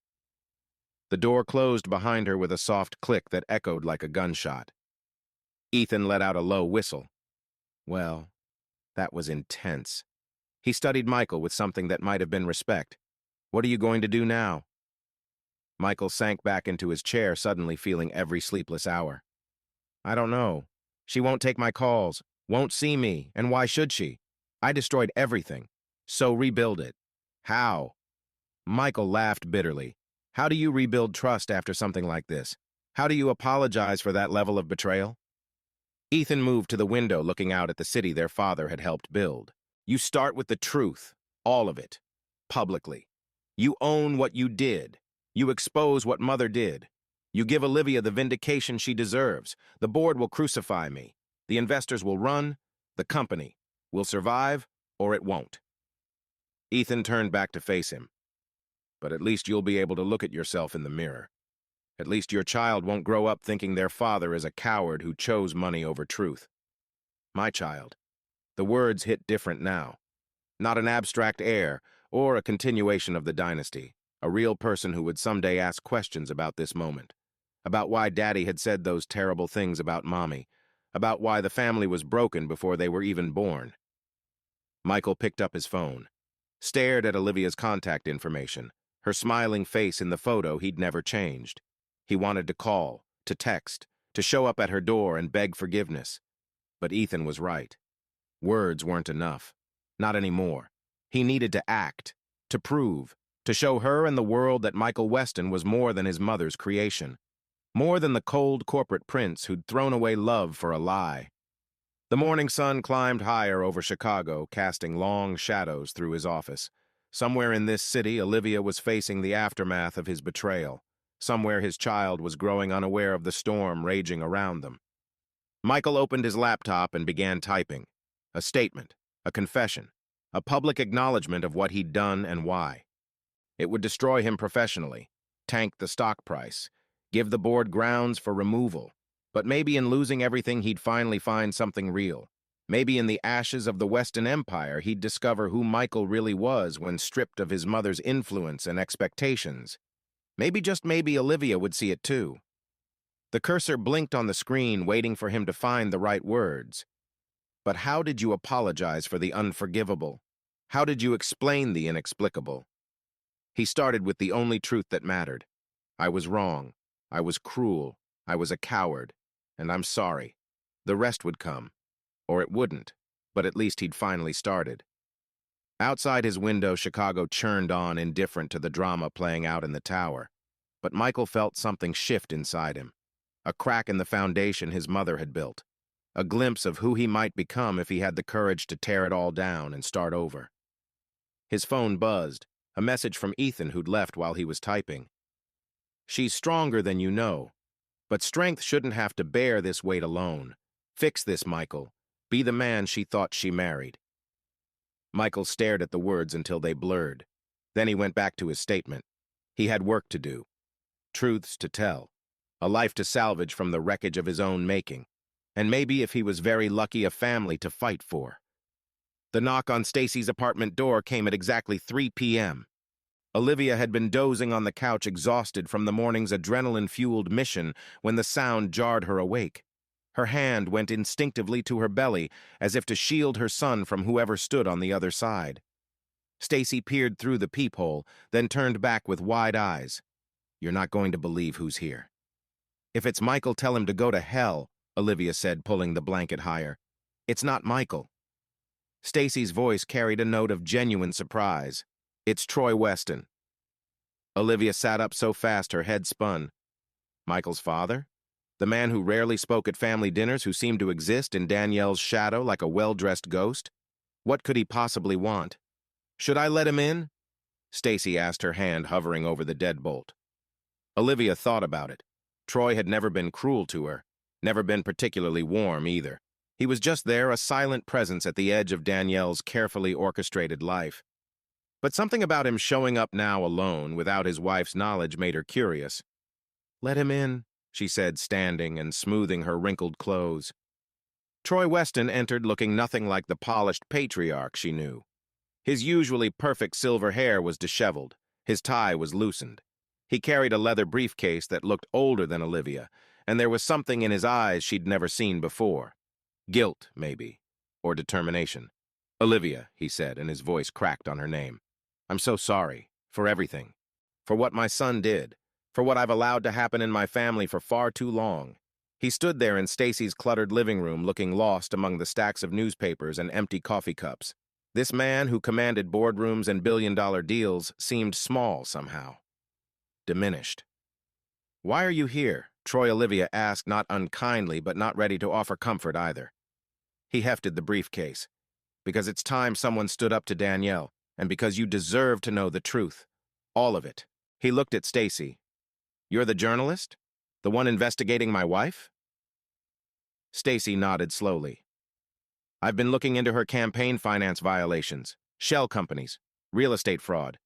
Speaker 1: The door closed behind her with a soft click that echoed like a gunshot. Ethan let out a low whistle. Well, that was intense. He studied Michael with something that might have been respect. "What are you going to do now?" Michael sank back into his chair, suddenly feeling every sleepless hour. "I don't know. She won't take my calls, won't see me, and why should she? I destroyed everything. So rebuild it." "How?" Michael laughed bitterly. "How do you rebuild trust after something like this? How do you apologize for that level of betrayal?" Ethan moved to the window, looking out at the city their father had helped build. "You start with the truth, all of it, publicly. You own what you did. You expose what Mother did. You give Olivia the vindication she deserves. The board will crucify me. The investors will run. The company will survive, or it won't." Ethan turned back to face him. "But at least you'll be able to look at yourself in the mirror. At least your child won't grow up thinking their father is a coward who chose money over truth." "My child." The words hit different now. Not an abstract heir or a continuation of the dynasty. A real person who would someday ask questions about this moment. About why Daddy had said those terrible things about Mommy. About why the family was broken before they were even born. Michael picked up his phone. Stared at Olivia's contact information. Her smiling face in the photo he'd never changed. He wanted to call, to text, to show up at her door and beg forgiveness. But Ethan was right. Words weren't enough. Not anymore. He needed to act, to prove, to show her and the world that Michael Weston was more than his mother's creation. More than the cold corporate prince who'd thrown away love for a lie. The morning sun climbed higher over Chicago, casting long shadows through his office. Somewhere in this city, Olivia was facing the aftermath of his betrayal. Somewhere his child was growing unaware of the storm raging around them. Michael opened his laptop and began typing. A statement, a confession, a public acknowledgement of what he'd done and why. It would destroy him professionally, tank the stock price, give the board grounds for removal. But maybe in losing everything he'd finally find something real. Maybe in the ashes of the Weston Empire he'd discover who Michael really was when stripped of his mother's influence and expectations. Maybe, just maybe, Olivia would see it too. The cursor blinked on the screen, waiting for him to find the right words. But how did you apologize for the unforgivable? How did you explain the inexplicable? He started with the only truth that mattered. "I was wrong. I was cruel. I was a coward. And I'm sorry." The rest would come. Or it wouldn't. But at least he'd finally started. Outside his window, Chicago churned on, indifferent to the drama playing out in the tower. But Michael felt something shift inside him. A crack in the foundation his mother had built. A glimpse of who he might become if he had the courage to tear it all down and start over. His phone buzzed, a message from Ethan who'd left while he was typing. "She's stronger than you know. But strength shouldn't have to bear this weight alone. Fix this, Michael. Be the man she thought she married." Michael stared at the words until they blurred. Then he went back to his statement. He had work to do. Truths to tell. a life to salvage from the wreckage of his own making, and maybe, if he was very lucky, a family to fight for. The knock on Stacy's apartment door came at exactly 3 p.m. Olivia had been dozing on the couch, exhausted from the morning's adrenaline-fueled mission, when the sound jarred her awake. Her hand went instinctively to her belly, as if to shield her son from whoever stood on the other side. Stacy peered through the peephole, then turned back with wide eyes. "You're not going to believe who's here." "If it's Michael, tell him to go to hell," Olivia said, pulling the blanket higher. "It's not Michael." Stacy's voice carried a note of genuine surprise. "It's Troy Weston." Olivia sat up so fast her head spun. Michael's father? The man who rarely spoke at family dinners, who seemed to exist in Danielle's shadow like a well-dressed ghost? What could he possibly want? "Should I let him in?" Stacy asked, her hand hovering over the deadbolt. Olivia thought about it. Troy had never been cruel to her, never been particularly warm either. He was just there, a silent presence at the edge of Danielle's carefully orchestrated life. But something about him showing up now alone, without his wife's knowledge, made her curious. "Let him in," she said, standing and smoothing her wrinkled clothes. Troy Weston entered looking nothing like the polished patriarch she knew. His usually perfect silver hair was disheveled. His tie was loosened. He carried a leather briefcase that looked older than Olivia, and there was something in his eyes she'd never seen before. Guilt, maybe, or determination. "Olivia," he said, and his voice cracked on her name. "I'm so sorry, for everything. For what my son did. For what I've allowed to happen in my family for far too long." He stood there in Stacy's cluttered living room, looking lost among the stacks of newspapers and empty coffee cups. This man who commanded boardrooms and billion-dollar deals seemed small somehow. Diminished. "Why are you here?" Troy Olivia asked, not unkindly, but not ready to offer comfort either. He hefted the briefcase. "Because it's time someone stood up to Danielle, and because you deserve to know the truth. All of it." He looked at Stacy. "You're the journalist? The one investigating my wife?" Stacy nodded slowly. "I've been looking into her campaign finance violations, shell companies, real estate fraud,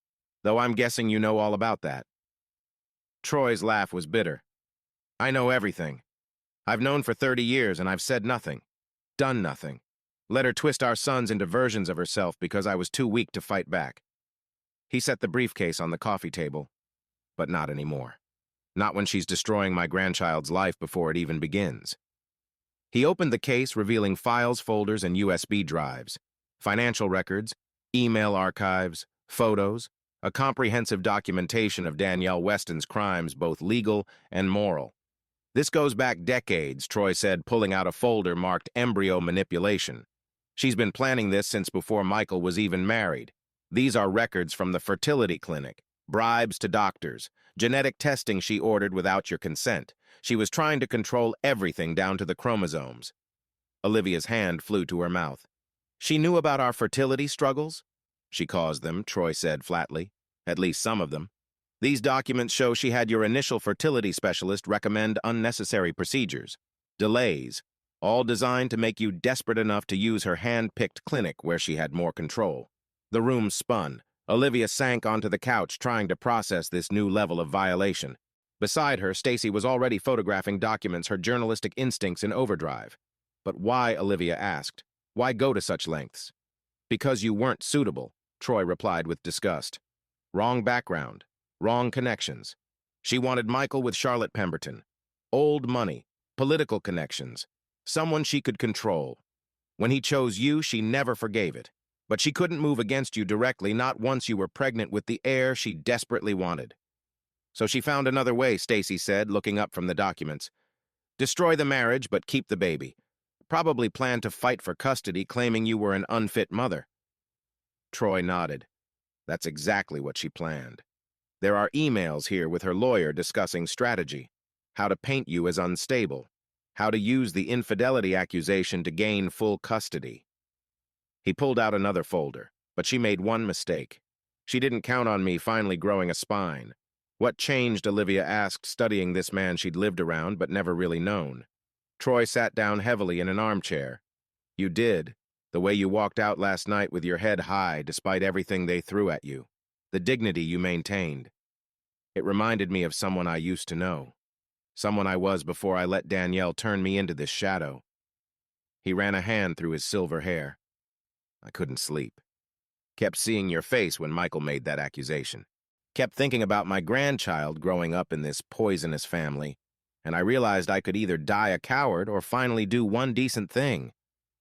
Speaker 1: though I'm guessing you know all about that." Troy's laugh was bitter. "I know everything. I've known for 30 years, and I've said nothing, done nothing. Let her twist our sons into versions of herself because I was too weak to fight back." He set the briefcase on the coffee table. "But not anymore. Not when she's destroying my grandchild's life before it even begins." He opened the case, revealing files, folders, and USB drives, financial records, email archives, photos, a comprehensive documentation of Danielle Weston's crimes, both legal and moral. "This goes back decades," Troy said, pulling out a folder marked embryo manipulation. "She's been planning this since before Michael was even married. These are records from the fertility clinic, bribes to doctors, genetic testing she ordered without your consent. She was trying to control everything down to the chromosomes." Olivia's hand flew to her mouth. "She knew about our fertility struggles?" "She caused them," Troy said flatly. "At least some of them. These documents show she had your initial fertility specialist recommend unnecessary procedures, delays, all designed to make you desperate enough to use her hand-picked clinic where she had more control." The room spun. Olivia sank onto the couch, trying to process this new level of violation. Beside her, Stacy was already photographing documents, her journalistic instincts in overdrive. "But why?" Olivia asked. "Why go to such lengths?" "Because you weren't suitable," Troy replied with disgust. "Wrong background, wrong connections. She wanted Michael with Charlotte Pemberton. Old money, political connections, someone she could control. When he chose you, she never forgave it. But she couldn't move against you directly, not once you were pregnant with the heir she desperately wanted. So she found another way," Stacy said, looking up from the documents. "Destroy the marriage, but keep the baby. Probably planned to fight for custody, claiming you were an unfit mother." Troy nodded. "That's exactly what she planned. There are emails here with her lawyer discussing strategy, how to paint you as unstable, how to use the infidelity accusation to gain full custody." He pulled out another folder, but she made one mistake. She didn't count on me finally growing a spine. What changed, Olivia asked, studying this man she'd lived around but never really known. Troy sat down heavily in an armchair. "You did. The way you walked out last night with your head high despite everything they threw at you. The dignity you maintained. It reminded me of someone I used to know." Someone I was before I let Danielle turn me into this shadow. He ran a hand through his silver hair. I couldn't sleep. Kept seeing your face when Michael made that accusation. Kept thinking about my grandchild growing up in this poisonous family, and I realized I could either die a coward or finally do one decent thing.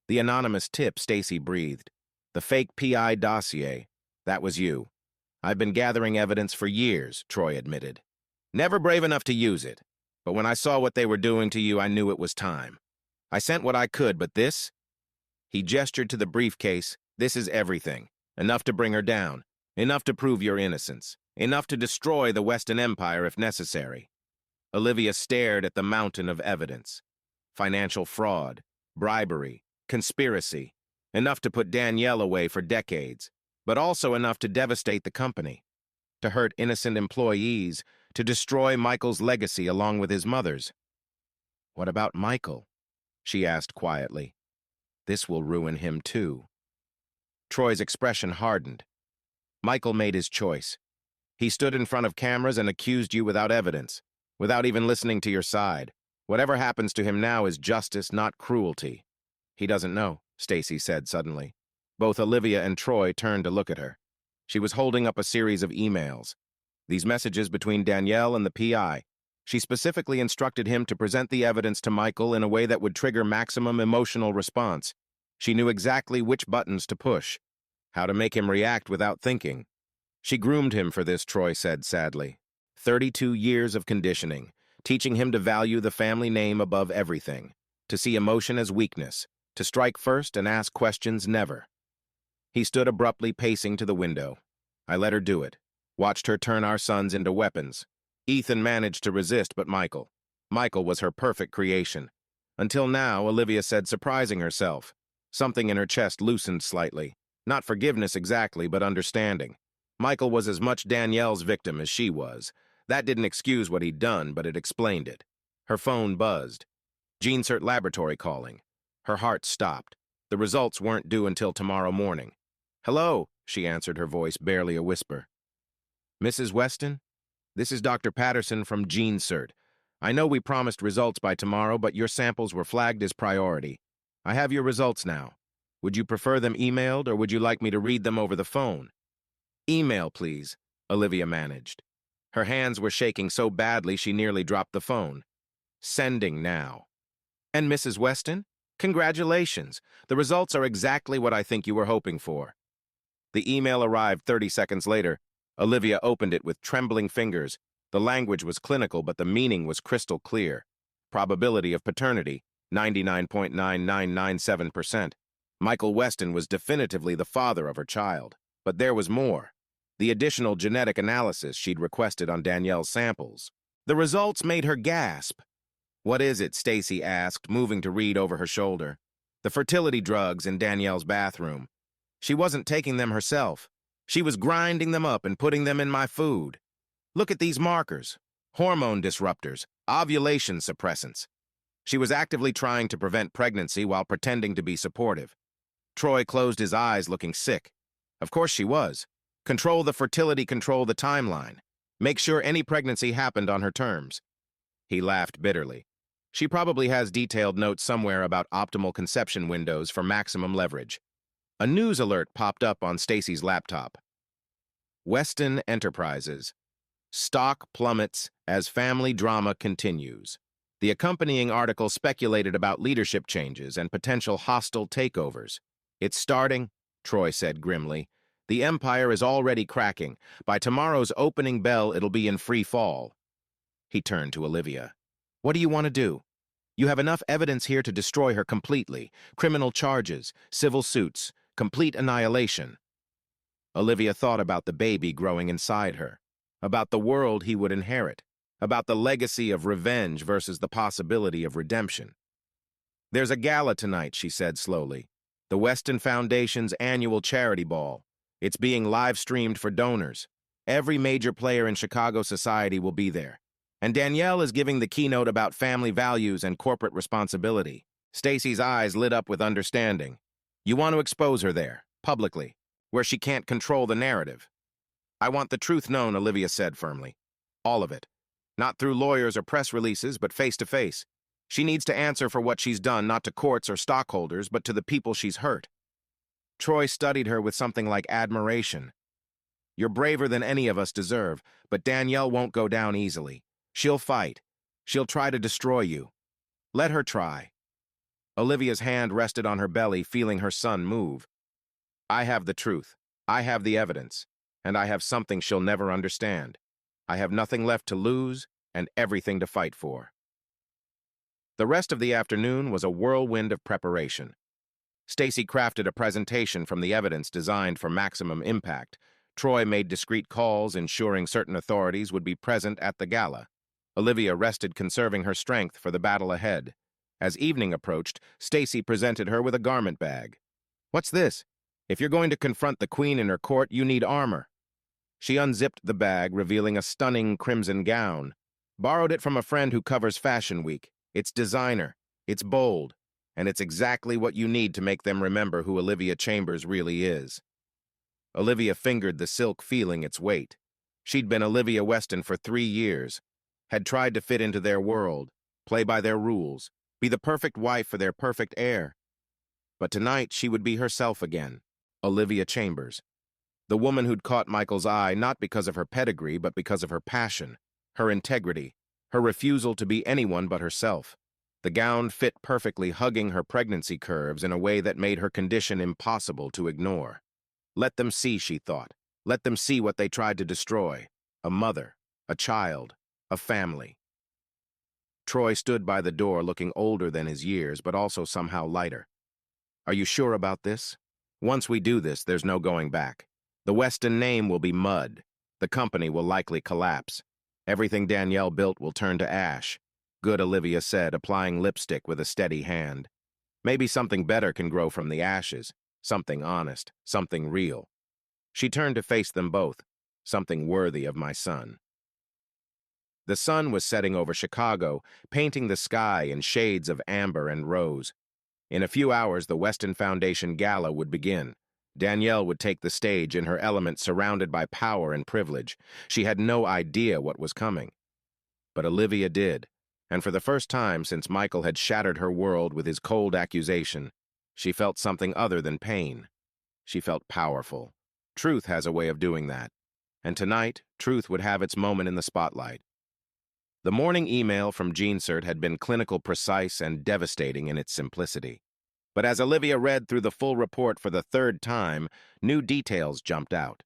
Speaker 1: The anonymous tip, Stacy breathed. The fake PI dossier. That was you. I've been gathering evidence for years, Troy admitted. Never brave enough to use it. But when I saw what they were doing to you, I knew it was time. I sent what I could, but this? He gestured to the briefcase. This is everything. Enough to bring her down. Enough to prove your innocence. Enough to destroy the Western Empire if necessary. Olivia stared at the mountain of evidence. Financial fraud, bribery, conspiracy. Enough to put Danielle away for decades, but also enough to devastate the company. To hurt innocent employees, to destroy Michael's legacy along with his mother's. What about Michael? She asked quietly. This will ruin him too. Troy's expression hardened. Michael made his choice. He stood in front of cameras and accused you without evidence, without even listening to your side. Whatever happens to him now is justice, not cruelty. He doesn't know, Stacy said suddenly. Both Olivia and Troy turned to look at her. She was holding up a series of emails. These messages between Danielle and the PI. She specifically instructed him to present the evidence to Michael in a way that would trigger maximum emotional response. She knew exactly which buttons to push, how to make him react without thinking. She groomed him for this, Troy said sadly. 32 years of conditioning, teaching him to value the family name above everything, to see emotion as weakness, to strike first and ask questions never. He stood abruptly pacing to the window. I let her do it, watched her turn our sons into weapons. Ethan managed to resist, but Michael was her perfect creation. Until now, Olivia said, surprising herself. Something in her chest loosened slightly. Not forgiveness exactly, but understanding. Michael was as much Danielle's victim as she was. That didn't excuse what he'd done, but it explained it. Her phone buzzed. GeneCert Laboratory calling. Her heart stopped. The results weren't due until tomorrow morning. Hello, she answered, her voice barely a whisper. Mrs. Weston? This is Dr. Patterson from GeneCert. I know we promised results by tomorrow, but your samples were flagged as priority. I have your results now. Would you prefer them emailed, or would you like me to read them over the phone? Email, please, Olivia managed. Her hands were shaking so badly she nearly dropped the phone. Sending now. And Mrs. Weston? Congratulations. The results are exactly what I think you were hoping for. The email arrived 30 seconds later. Olivia opened it with trembling fingers. The language was clinical, but the meaning was crystal clear. Probability of paternity, 99.9997%. Michael Weston was definitively the father of her child. But there was more. The additional genetic analysis she'd requested on Danielle's samples. The results made her gasp. What is it? Stacy asked, moving to read over her shoulder. The fertility drugs in Danielle's bathroom. She wasn't taking them herself. She was grinding them up and putting them in my food. Look at these markers. Hormone disruptors, ovulation suppressants. She was actively trying to prevent pregnancy while pretending to be supportive. Troy closed his eyes, looking sick. Of course she was. Control the fertility, control the timeline. Make sure any pregnancy happened on her terms. He laughed bitterly. She probably has detailed notes somewhere about optimal conception windows for maximum leverage. A news alert popped up on Stacy's laptop. Weston Enterprises. Stock plummets as family drama continues. The accompanying article speculated about leadership changes and potential hostile takeovers. It's starting, Troy said grimly. The empire is already cracking. By tomorrow's opening bell, it'll be in free fall. He turned to Olivia. What do you want to do? You have enough evidence here to destroy her completely. Criminal charges, civil suits, complete annihilation. Olivia thought about the baby growing inside her, about the world he would inherit, about the legacy of revenge versus the possibility of redemption. There's a gala tonight, she said slowly. The Weston Foundation's annual charity ball. It's being live-streamed for donors. Every major player in Chicago society will be there. And Danielle is giving the keynote about family values and corporate responsibility. Stacy's eyes lit up with understanding. You want to expose her there, publicly, where she can't control the narrative. I want the truth known, Olivia said firmly. All of it. Not through lawyers or press releases, but face to face. She needs to answer for what she's done, not to courts or stockholders, but to the people she's hurt. Troy studied her with something like admiration. You're braver than any of us deserve, but Danielle won't go down easily. She'll fight. She'll try to destroy you. Let her try. Olivia's hand rested on her belly, feeling her son move. I have the truth. I have the evidence. And I have something she'll never understand. I have nothing left to lose and everything to fight for. The rest of the afternoon was a whirlwind of preparation. Stacy crafted a presentation from the evidence designed for maximum impact. Troy made discreet calls, ensuring certain authorities would be present at the gala. Olivia rested, conserving her strength for the battle ahead. As evening approached, Stacy presented her with a garment bag. What's this? If you're going to confront the queen in her court, you need armor. She unzipped the bag, revealing a stunning crimson gown. Borrowed it from a friend who covers Fashion Week. It's designer, it's bold, and it's exactly what you need to make them remember who Olivia Chambers really is. Olivia fingered the silk, feeling its weight. She'd been Olivia Weston for 3 years, had tried to fit into their world, play by their rules, be the perfect wife for their perfect heir. But tonight she would be herself again, Olivia Chambers. The woman who'd caught Michael's eye not because of her pedigree, but because of her passion, her integrity, her refusal to be anyone but herself. The gown fit perfectly, hugging her pregnancy curves in a way that made her condition impossible to ignore. Let them see, she thought. Let them see what they tried to destroy. A mother, a child, a family. Troy stood by the door, looking older than his years, but also somehow lighter. Are you sure about this? Once we do this, there's no going back. The Weston name will be mud. The company will likely collapse. Everything Danielle built will turn to ash. Good, Olivia said, applying lipstick with a steady hand. Maybe something better can grow from the ashes. Something honest, something real. She turned to face them both. Something worthy of my son. The sun was setting over Chicago, painting the sky in shades of amber and rose. In a few hours, the Weston Foundation Gala would begin. Danielle would take the stage in her element, surrounded by power and privilege. She had no idea what was coming. But Olivia did, and for the first time since Michael had shattered her world with his cold accusation, she felt something other than pain. She felt powerful. Truth has a way of doing that. And tonight, truth would have its moment in the spotlight. The morning email from GeneCert had been clinical, precise, and devastating in its simplicity. But as Olivia read through the full report for the 3rd time, new details jumped out.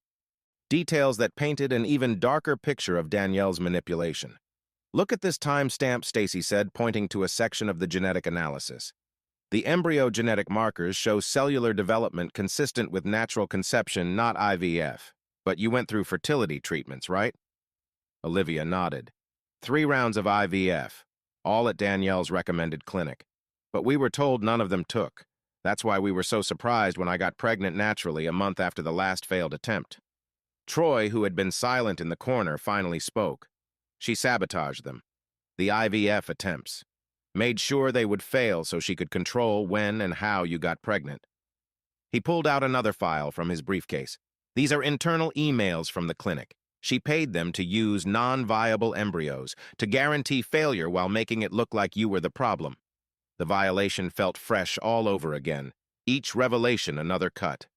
Speaker 1: Details that painted an even darker picture of Danielle's manipulation. Look at this timestamp, Stacy said, pointing to a section of the genetic analysis. The embryo genetic markers show cellular development consistent with natural conception, not IVF. But you went through fertility treatments, right? Olivia nodded. 3 rounds of IVF, all at Danielle's recommended clinic. But we were told none of them took. That's why we were so surprised when I got pregnant naturally a month after the last failed attempt. Troy, who had been silent in the corner, finally spoke. She sabotaged them. The IVF attempts. Made sure they would fail so she could control when and how you got pregnant. He pulled out another file from his briefcase. These are internal emails from the clinic. She paid them to use non-viable embryos, to guarantee failure while making it look like you were the problem. The violation felt fresh all over again, each revelation another cut.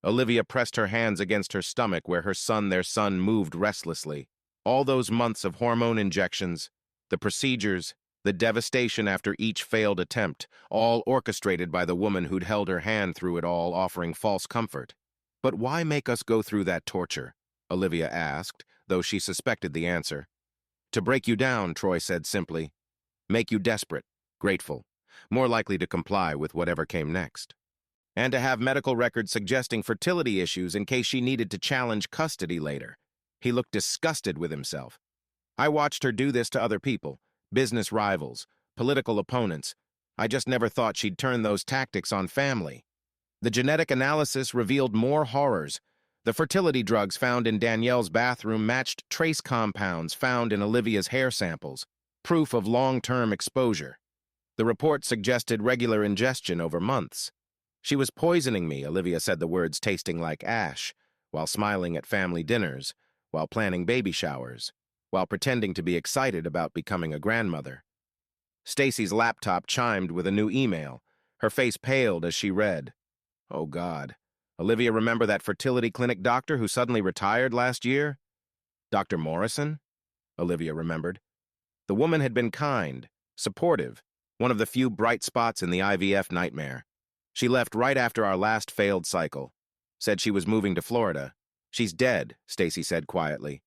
Speaker 1: Olivia pressed her hands against her stomach where their son, moved restlessly. All those months of hormone injections, the procedures, the devastation after each failed attempt, all orchestrated by the woman who'd held her hand through it all, offering false comfort. But why make us go through that torture? Olivia asked, though she suspected the answer. To break you down, Troy said simply. Make you desperate, grateful, more likely to comply with whatever came next. And to have medical records suggesting fertility issues in case she needed to challenge custody later. He looked disgusted with himself. I watched her do this to other people, business rivals, political opponents. I just never thought she'd turn those tactics on family. The genetic analysis revealed more horrors. The fertility drugs found in Danielle's bathroom matched trace compounds found in Olivia's hair samples, proof of long-term exposure. The report suggested regular ingestion over months. She was poisoning me, Olivia said, the words tasting like ash, while smiling at family dinners, while planning baby showers. while pretending to be excited about becoming a grandmother. Stacy's laptop chimed with a new email. Her face paled as she read. Oh, God. Olivia, remember that fertility clinic doctor who suddenly retired last year? Dr. Morrison? Olivia remembered. The woman had been kind, supportive, one of the few bright spots in the IVF nightmare. She left right after our last failed cycle. Said she was moving to Florida. She's dead, Stacy said quietly.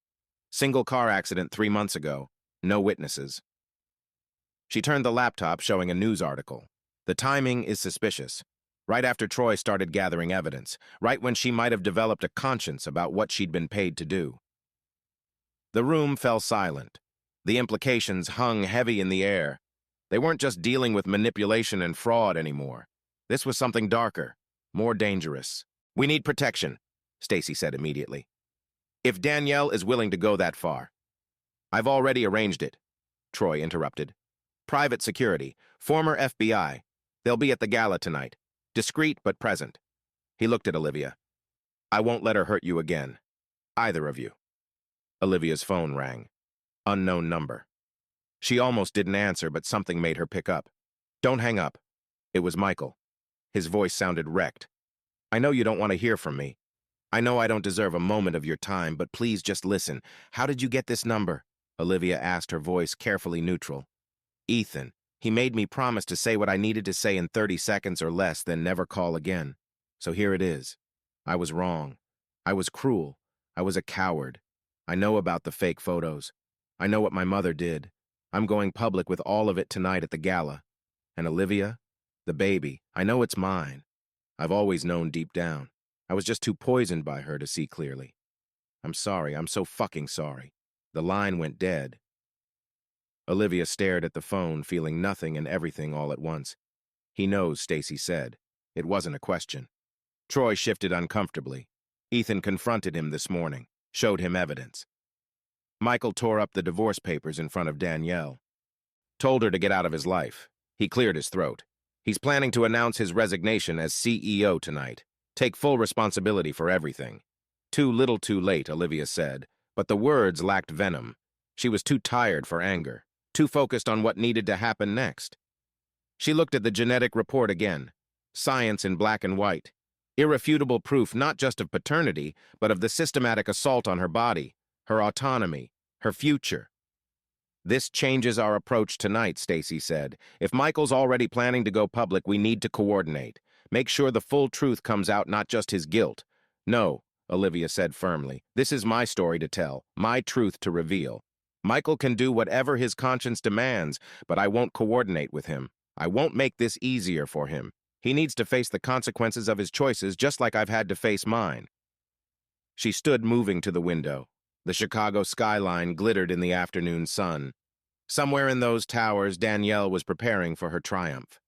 Speaker 1: Single car accident 3 months ago. No witnesses. She turned the laptop, showing a news article. The timing is suspicious. Right after Troy started gathering evidence, right when she might have developed a conscience about what she'd been paid to do. The room fell silent. The implications hung heavy in the air. They weren't just dealing with manipulation and fraud anymore. This was something darker, more dangerous. We need protection, Stacy said immediately. If Danielle is willing to go that far. I've already arranged it, Troy interrupted. Private security, former FBI. They'll be at the gala tonight. Discreet but present. He looked at Olivia. I won't let her hurt you again. Either of you. Olivia's phone rang. Unknown number. She almost didn't answer, but something made her pick up. Don't hang up. It was Michael. His voice sounded wrecked. I know you don't want to hear from me. I know I don't deserve a moment of your time, but please just listen. How did you get this number? Olivia asked, her voice carefully neutral. Ethan. He made me promise to say what I needed to say in 30 seconds or less, then never call again. So here it is. I was wrong. I was cruel. I was a coward. I know about the fake photos. I know what my mother did. I'm going public with all of it tonight at the gala. And Olivia, the baby, I know it's mine. I've always known deep down. I was just too poisoned by her to see clearly. I'm sorry. I'm so fucking sorry. The line went dead. Olivia stared at the phone, feeling nothing and everything all at once. He knows, Stacy said. It wasn't a question. Troy shifted uncomfortably. Ethan confronted him this morning, showed him evidence. Michael tore up the divorce papers in front of Danielle. Told her to get out of his life. He cleared his throat. He's planning to announce his resignation as CEO tonight. Take full responsibility for everything. Too little too late, Olivia said, but the words lacked venom. She was too tired for anger. Too focused on what needed to happen next. She looked at the genetic report again. Science in black and white. Irrefutable proof not just of paternity, but of the systematic assault on her body, her autonomy, her future. This changes our approach tonight, Stacy said. If Michael's already planning to go public, we need to coordinate. Make sure the full truth comes out, not just his guilt. No, Olivia said firmly. This is my story to tell, my truth to reveal. Michael can do whatever his conscience demands, but I won't coordinate with him. I won't make this easier for him. He needs to face the consequences of his choices just like I've had to face mine. She stood moving to the window. The Chicago skyline glittered in the afternoon sun. Somewhere in those towers, Danielle was preparing for her triumph,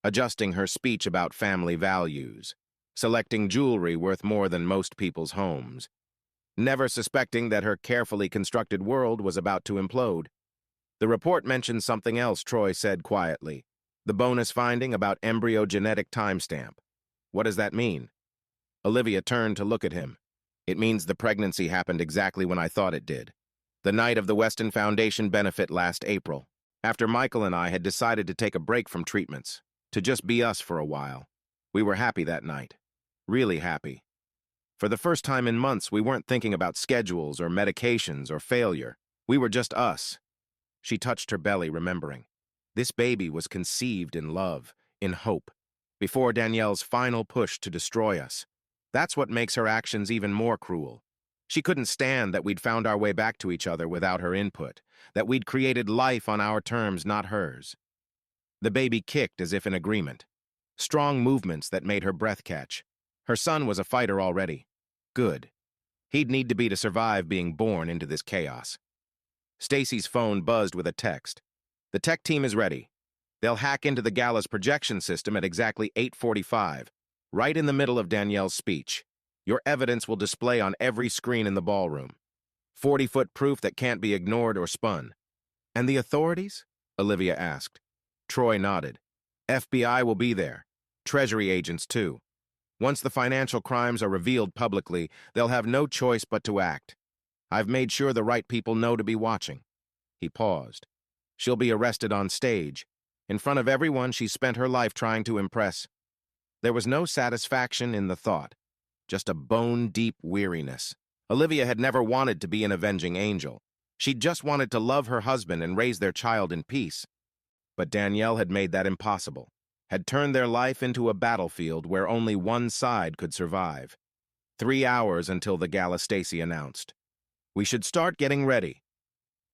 Speaker 1: adjusting her speech about family values, selecting jewelry worth more than most people's homes, never suspecting that her carefully constructed world was about to implode. The report mentioned something else, Troy said quietly. The bonus finding about embryo genetic timestamp. What does that mean? Olivia turned to look at him. It means the pregnancy happened exactly when I thought it did. The night of the Weston Foundation benefit last April, after Michael and I had decided to take a break from treatments, to just be us for a while. We were happy that night. Really happy. For the first time in months, we weren't thinking about schedules or medications or failure. We were just us. She touched her belly, remembering. This baby was conceived in love, in hope, before Danielle's final push to destroy us. That's what makes her actions even more cruel. She couldn't stand that we'd found our way back to each other without her input, that we'd created life on our terms, not hers. The baby kicked as if in agreement. Strong movements that made her breath catch. Her son was a fighter already. Good. He'd need to be to survive being born into this chaos. Stacy's phone buzzed with a text. The tech team is ready. They'll hack into the gala's projection system at exactly 8:45, right in the middle of Danielle's speech. Your evidence will display on every screen in the ballroom. 40-foot proof that can't be ignored or spun. And the authorities? Olivia asked. Troy nodded. FBI will be there. Treasury agents, too. Once the financial crimes are revealed publicly, they'll have no choice but to act. I've made sure the right people know to be watching." He paused. "She'll be arrested on stage. In front of everyone she's spent her life trying to impress." There was no satisfaction in the thought, just a bone-deep weariness. Olivia had never wanted to be an avenging angel. She'd just wanted to love her husband and raise their child in peace. But Danielle had made that impossible, had turned their life into a battlefield where only one side could survive. 3 hours until the gala, Stacy announced. "We should start getting ready."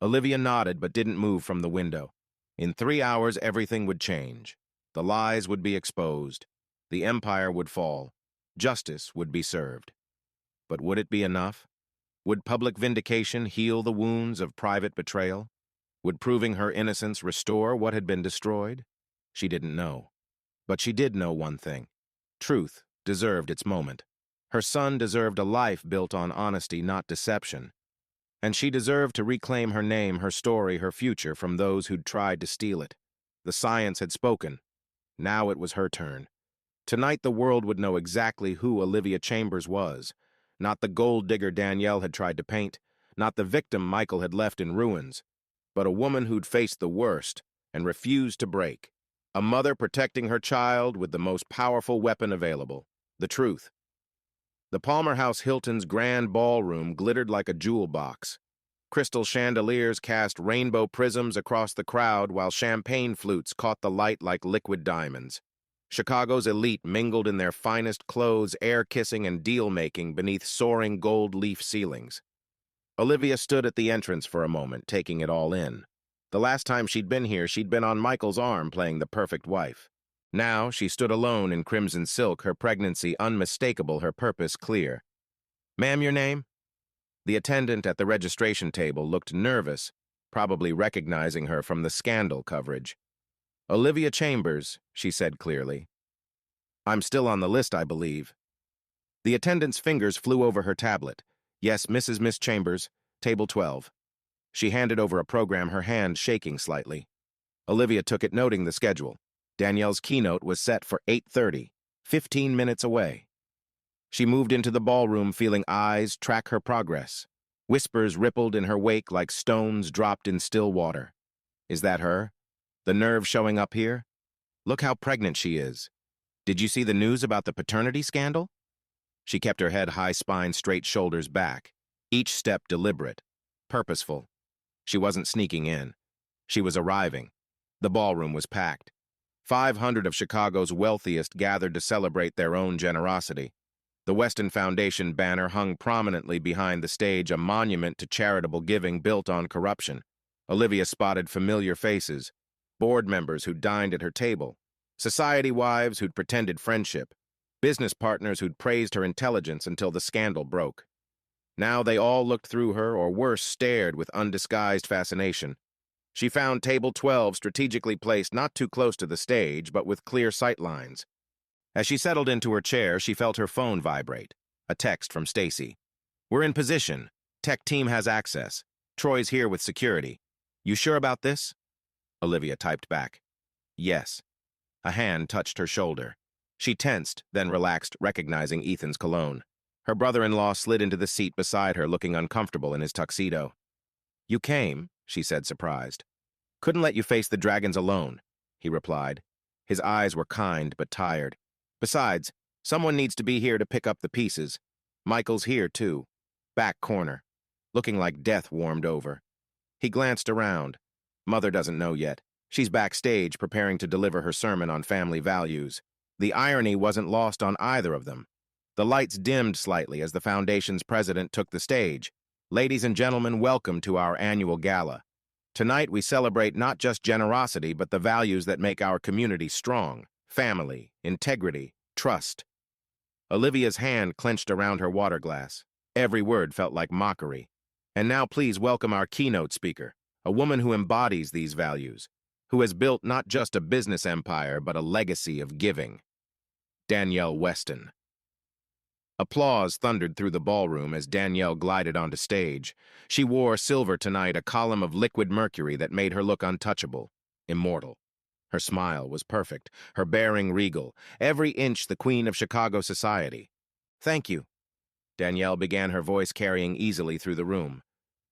Speaker 1: Olivia nodded but didn't move from the window. In 3 hours, everything would change. The lies would be exposed. The empire would fall. Justice would be served. But would it be enough? Would public vindication heal the wounds of private betrayal? Would proving her innocence restore what had been destroyed? She didn't know. But she did know one thing. Truth deserved its moment. Her son deserved a life built on honesty, not deception. And she deserved to reclaim her name, her story, her future from those who'd tried to steal it. The science had spoken. Now it was her turn. Tonight the world would know exactly who Olivia Chambers was. Not the gold digger Danielle had tried to paint, not the victim Michael had left in ruins, but a woman who'd faced the worst and refused to break. A mother protecting her child with the most powerful weapon available, the truth. The Palmer House Hilton's grand ballroom glittered like a jewel box. Crystal chandeliers cast rainbow prisms across the crowd while champagne flutes caught the light like liquid diamonds. Chicago's elite mingled in their finest clothes, air-kissing and deal-making beneath soaring gold leaf ceilings. Olivia stood at the entrance for a moment, taking it all in. The last time she'd been here, she'd been on Michael's arm playing the perfect wife. Now she stood alone in crimson silk, her pregnancy unmistakable, her purpose clear. "Ma'am, your name?" The attendant at the registration table looked nervous, probably recognizing her from the scandal coverage. "Olivia Chambers," she said clearly. "I'm still on the list, I believe." The attendant's fingers flew over her tablet. "Yes, Miss Chambers, table 12. She handed over a program, her hand shaking slightly. Olivia took it, noting the schedule. Danielle's keynote was set for 8:30, 15 minutes away. She moved into the ballroom, feeling eyes track her progress. Whispers rippled in her wake like stones dropped in still water. Is that her? The nerve showing up here? Look how pregnant she is. Did you see the news about the paternity scandal? She kept her head high, spine straight, shoulders back. Each step deliberate, purposeful. She wasn't sneaking in. She was arriving. The ballroom was packed. 500 of Chicago's wealthiest gathered to celebrate their own generosity. The Weston Foundation banner hung prominently behind the stage, a monument to charitable giving built on corruption. Olivia spotted familiar faces, board members who'd dined at her table, society wives who'd pretended friendship, business partners who'd praised her intelligence until the scandal broke. Now they all looked through her, or worse, stared with undisguised fascination. She found table 12 strategically placed not too close to the stage, but with clear sight lines. As she settled into her chair, she felt her phone vibrate. A text from Stacy. "We're in position. Tech team has access. Troy's here with security. You sure about this?" Olivia typed back. "Yes." A hand touched her shoulder. She tensed, then relaxed, recognizing Ethan's cologne. Her brother-in-law slid into the seat beside her, looking uncomfortable in his tuxedo. "You came," she said, surprised. "Couldn't let you face the dragons alone," he replied. His eyes were kind but tired. "Besides, someone needs to be here to pick up the pieces. Michael's here, too. Back corner. Looking like death warmed over." He glanced around. Mother doesn't know yet. She's backstage preparing to deliver her sermon on family values. The irony wasn't lost on either of them. The lights dimmed slightly as the Foundation's president took the stage. "Ladies and gentlemen, welcome to our annual gala. Tonight we celebrate not just generosity, but the values that make our community strong. Family, integrity, trust." Olivia's hand clenched around her water glass. Every word felt like mockery. "And now please welcome our keynote speaker, a woman who embodies these values, who has built not just a business empire, but a legacy of giving. Danielle Weston." Applause thundered through the ballroom as Danielle glided onto stage. She wore silver tonight, a column of liquid mercury that made her look untouchable, immortal. Her smile was perfect, her bearing regal, every inch the queen of Chicago society. "Thank you." Danielle began, her voice carrying easily through the room.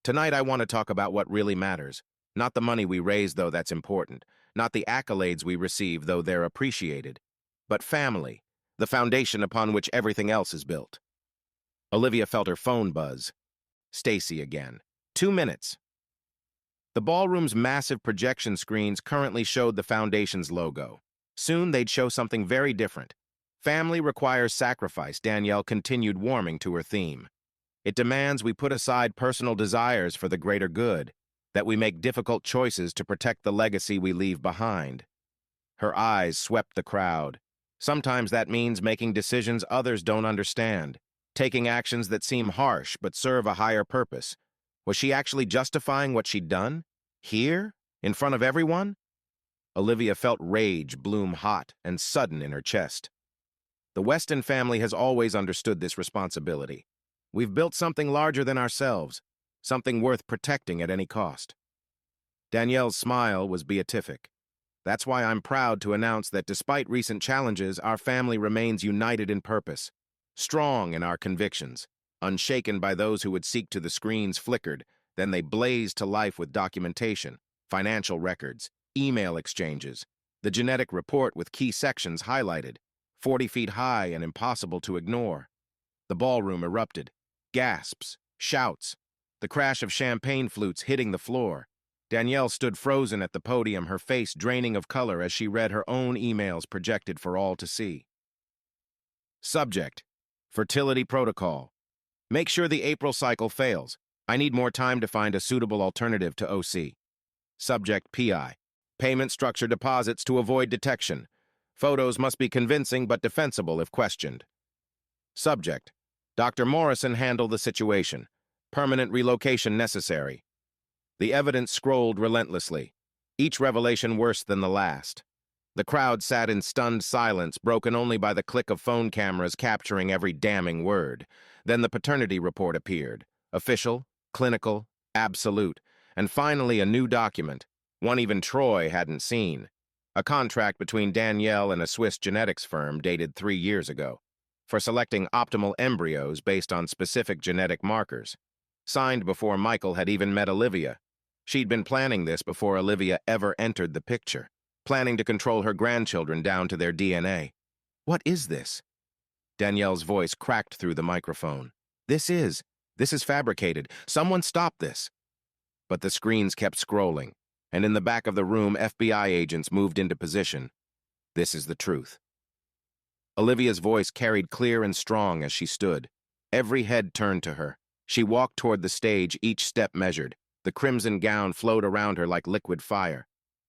Speaker 1: Tonight I want to talk about what really matters. Not the money we raise, though that's important. Not the accolades we receive, though they're appreciated. But family, the foundation upon which everything else is built. Olivia felt her phone buzz. Stacy again. 2 minutes. The ballroom's massive projection screens currently showed the foundation's logo. Soon they'd show something very different. Family requires sacrifice, Danielle continued, warming to her theme. It demands we put aside personal desires for the greater good, that we make difficult choices to protect the legacy we leave behind. Her eyes swept the crowd. Sometimes that means making decisions others don't understand, taking actions that seem harsh but serve a higher purpose. Was she actually justifying what she'd done? Here? In front of everyone? Olivia felt rage bloom hot and sudden in her chest. The Weston family has always understood this responsibility. We've built something larger than ourselves, something worth protecting at any cost. Danielle's smile was beatific. That's why I'm proud to announce that despite recent challenges, our family remains united in purpose, strong in our convictions, unshaken by those who would seek to. The screens flickered, then they blazed to life with documentation, financial records, email exchanges, the genetic report with key sections highlighted, 40 feet high and impossible to ignore. The ballroom erupted. Gasps, shouts, the crash of champagne flutes hitting the floor. Danielle stood frozen at the podium, her face draining of color as she read her own emails projected for all to see. Subject: fertility protocol. Make sure the April cycle fails. I need more time to find a suitable alternative to OC. Subject: PI. Payment structure deposits to avoid detection. Photos must be convincing but defensible if questioned. Subject: Dr. Morrison handle the situation. Permanent relocation necessary. The evidence scrolled relentlessly, each revelation worse than the last. The crowd sat in stunned silence, broken only by the click of phone cameras capturing every damning word. Then the paternity report appeared. Official, clinical, absolute, and finally a new document, one even Troy hadn't seen. A contract between Danielle and a Swiss genetics firm dated 3 years ago, for selecting optimal embryos based on specific genetic markers. Signed before Michael had even met Olivia. She'd been planning this before Olivia ever entered the picture, planning to control her grandchildren down to their DNA. What is this? Danielle's voice cracked through the microphone. This is fabricated. Someone stop this. But the screens kept scrolling, and in the back of the room, FBI agents moved into position. This is the truth. Olivia's voice carried clear and strong as she stood. Every head turned to her. She walked toward the stage, each step measured. The crimson gown flowed around her like liquid fire.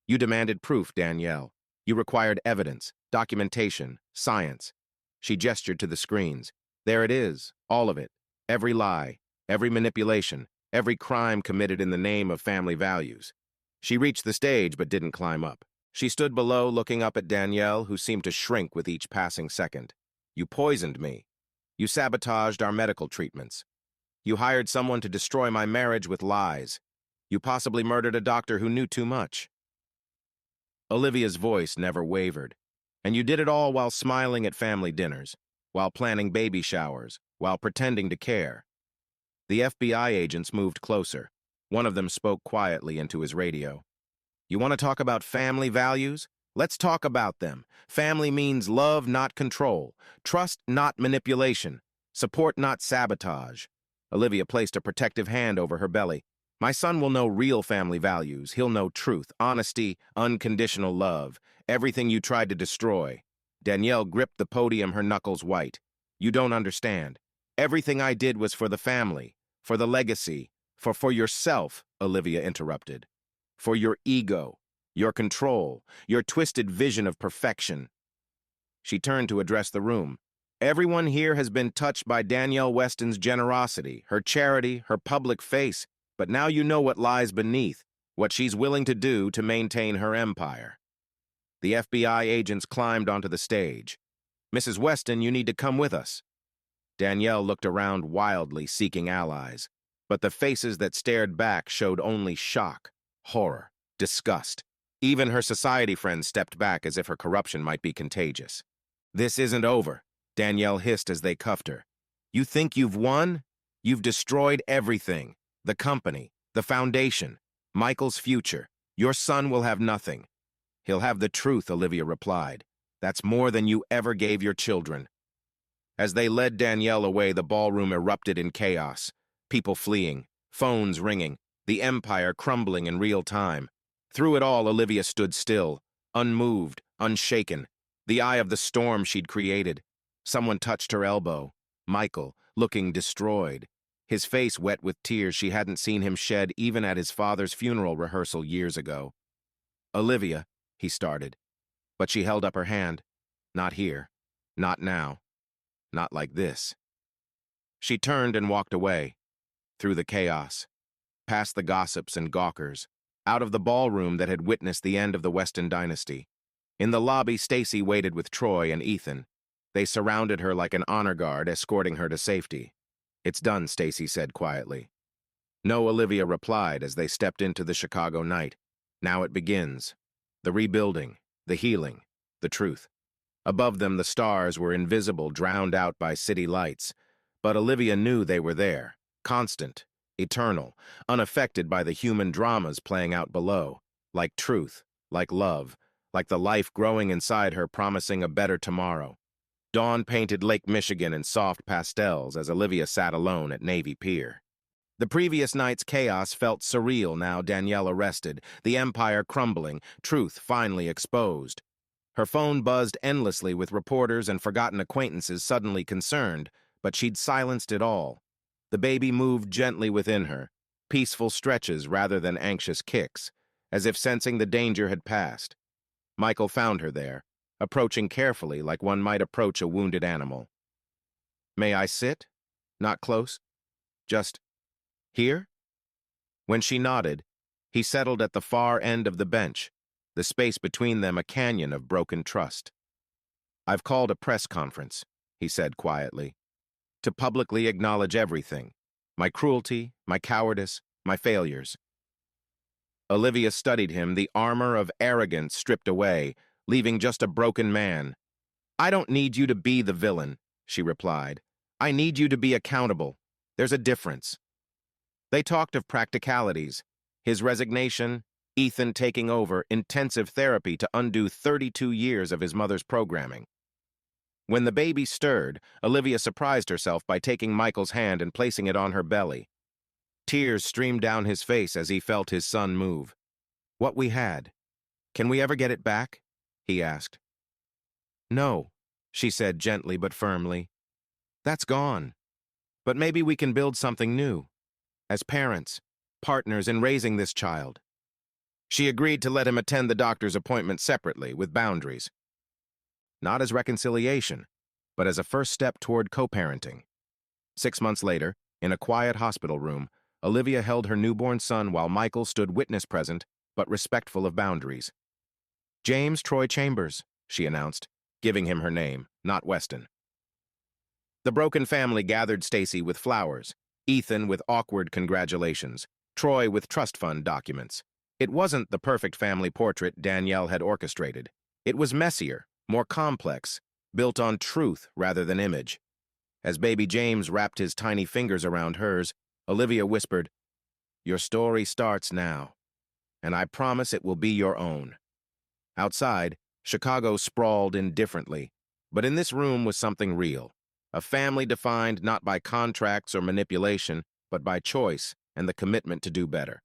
Speaker 1: You demanded proof, Danielle. You required evidence, documentation, science. She gestured to the screens. There it is, all of it. Every lie, every manipulation, every crime committed in the name of family values. She reached the stage but didn't climb up. She stood below, looking up at Danielle, who seemed to shrink with each passing second. You poisoned me. You sabotaged our medical treatments. You hired someone to destroy my marriage with lies. You possibly murdered a doctor who knew too much. Olivia's voice never wavered. And you did it all while smiling at family dinners, while planning baby showers, while pretending to care. The FBI agents moved closer. One of them spoke quietly into his radio. You want to talk about family values? Let's talk about them. Family means love, not control. Trust, not manipulation. Support, not sabotage. Olivia placed a protective hand over her belly. My son will know real family values. He'll know truth, honesty, unconditional love, everything you tried to destroy. Danielle gripped the podium, her knuckles white. You don't understand. Everything I did was for the family, for the legacy, for yourself, Olivia interrupted. For your ego, your control, your twisted vision of perfection. She turned to address the room. Everyone here has been touched by Danielle Weston's generosity, her charity, her public face, but now you know what lies beneath, what she's willing to do to maintain her empire. The FBI agents climbed onto the stage. Mrs. Weston, you need to come with us. Danielle looked around wildly, seeking allies, but the faces that stared back showed only shock, horror, disgust. Even her society friends stepped back as if her corruption might be contagious. This isn't over, Danielle hissed as they cuffed her. You think you've won? You've destroyed everything. The company, the foundation, Michael's future. Your son will have nothing. He'll have the truth, Olivia replied. That's more than you ever gave your children. As they led Danielle away, the ballroom erupted in chaos. People fleeing, phones ringing, the empire crumbling in real time. Through it all, Olivia stood still, unmoved, unshaken, the eye of the storm she'd created. Someone touched her elbow. Michael, looking destroyed, his face wet with tears she hadn't seen him shed even at his father's funeral rehearsal years ago. Olivia, he started, but she held up her hand. Not here. Not now. Not like this. She turned and walked away, through the chaos, past the gossips and gawkers, out of the ballroom that had witnessed the end of the Weston dynasty. In the lobby, Stacy waited with Troy and Ethan. They surrounded her like an honor guard, escorting her to safety. It's done, Stacy said quietly. No, Olivia replied as they stepped into the Chicago night. Now it begins. The rebuilding, the healing, the truth. Above them, the stars were invisible, drowned out by city lights. But Olivia knew they were there, constant, eternal, unaffected by the human dramas playing out below, like truth, like love, like the life growing inside her promising a better tomorrow. Dawn painted Lake Michigan in soft pastels as Olivia sat alone at Navy Pier. The previous night's chaos felt surreal now Danielle arrested, the empire crumbling, truth finally exposed. Her phone buzzed endlessly with reporters and forgotten acquaintances suddenly concerned, but she'd silenced it all. The baby moved gently within her, peaceful stretches rather than anxious kicks, as if sensing the danger had passed. Michael found her there, approaching carefully like one might approach a wounded animal. May I sit? Not close? Just here? When she nodded, he settled at the far end of the bench, the space between them a canyon of broken trust. I've called a press conference, he said quietly, to publicly acknowledge everything, my cruelty, my cowardice, my failures. Olivia studied him, the armor of arrogance stripped away, leaving just a broken man. I don't need you to be the villain, she replied. I need you to be accountable. There's a difference. They talked of practicalities, his resignation, Ethan taking over, intensive therapy to undo 32 years of his mother's programming. When the baby stirred, Olivia surprised herself by taking Michael's hand and placing it on her belly. Tears streamed down his face as he felt his son move. What we had. Can we ever get it back? He asked. No, she said gently but firmly. That's gone. But maybe we can build something new. As parents, partners in raising this child. She agreed to let him attend the doctor's appointment separately, with boundaries. Not as reconciliation, but as a first step toward co-parenting. 6 months later, in a quiet hospital room, Olivia held her newborn son while Michael stood witness present, but respectful of boundaries. James Troy Chambers, she announced, giving him her name, not Weston. The broken family gathered Stacy with flowers, Ethan with awkward congratulations, Troy with trust fund documents. It wasn't the perfect family portrait Danielle had orchestrated. It was messier, more complex, built on truth rather than image. As baby James wrapped his tiny fingers around hers, Olivia whispered, Your story starts now, and I promise it will be your own. Outside, Chicago sprawled indifferently, but in this room was something real, a family defined not by contracts or manipulation, but by choice and the commitment to do better.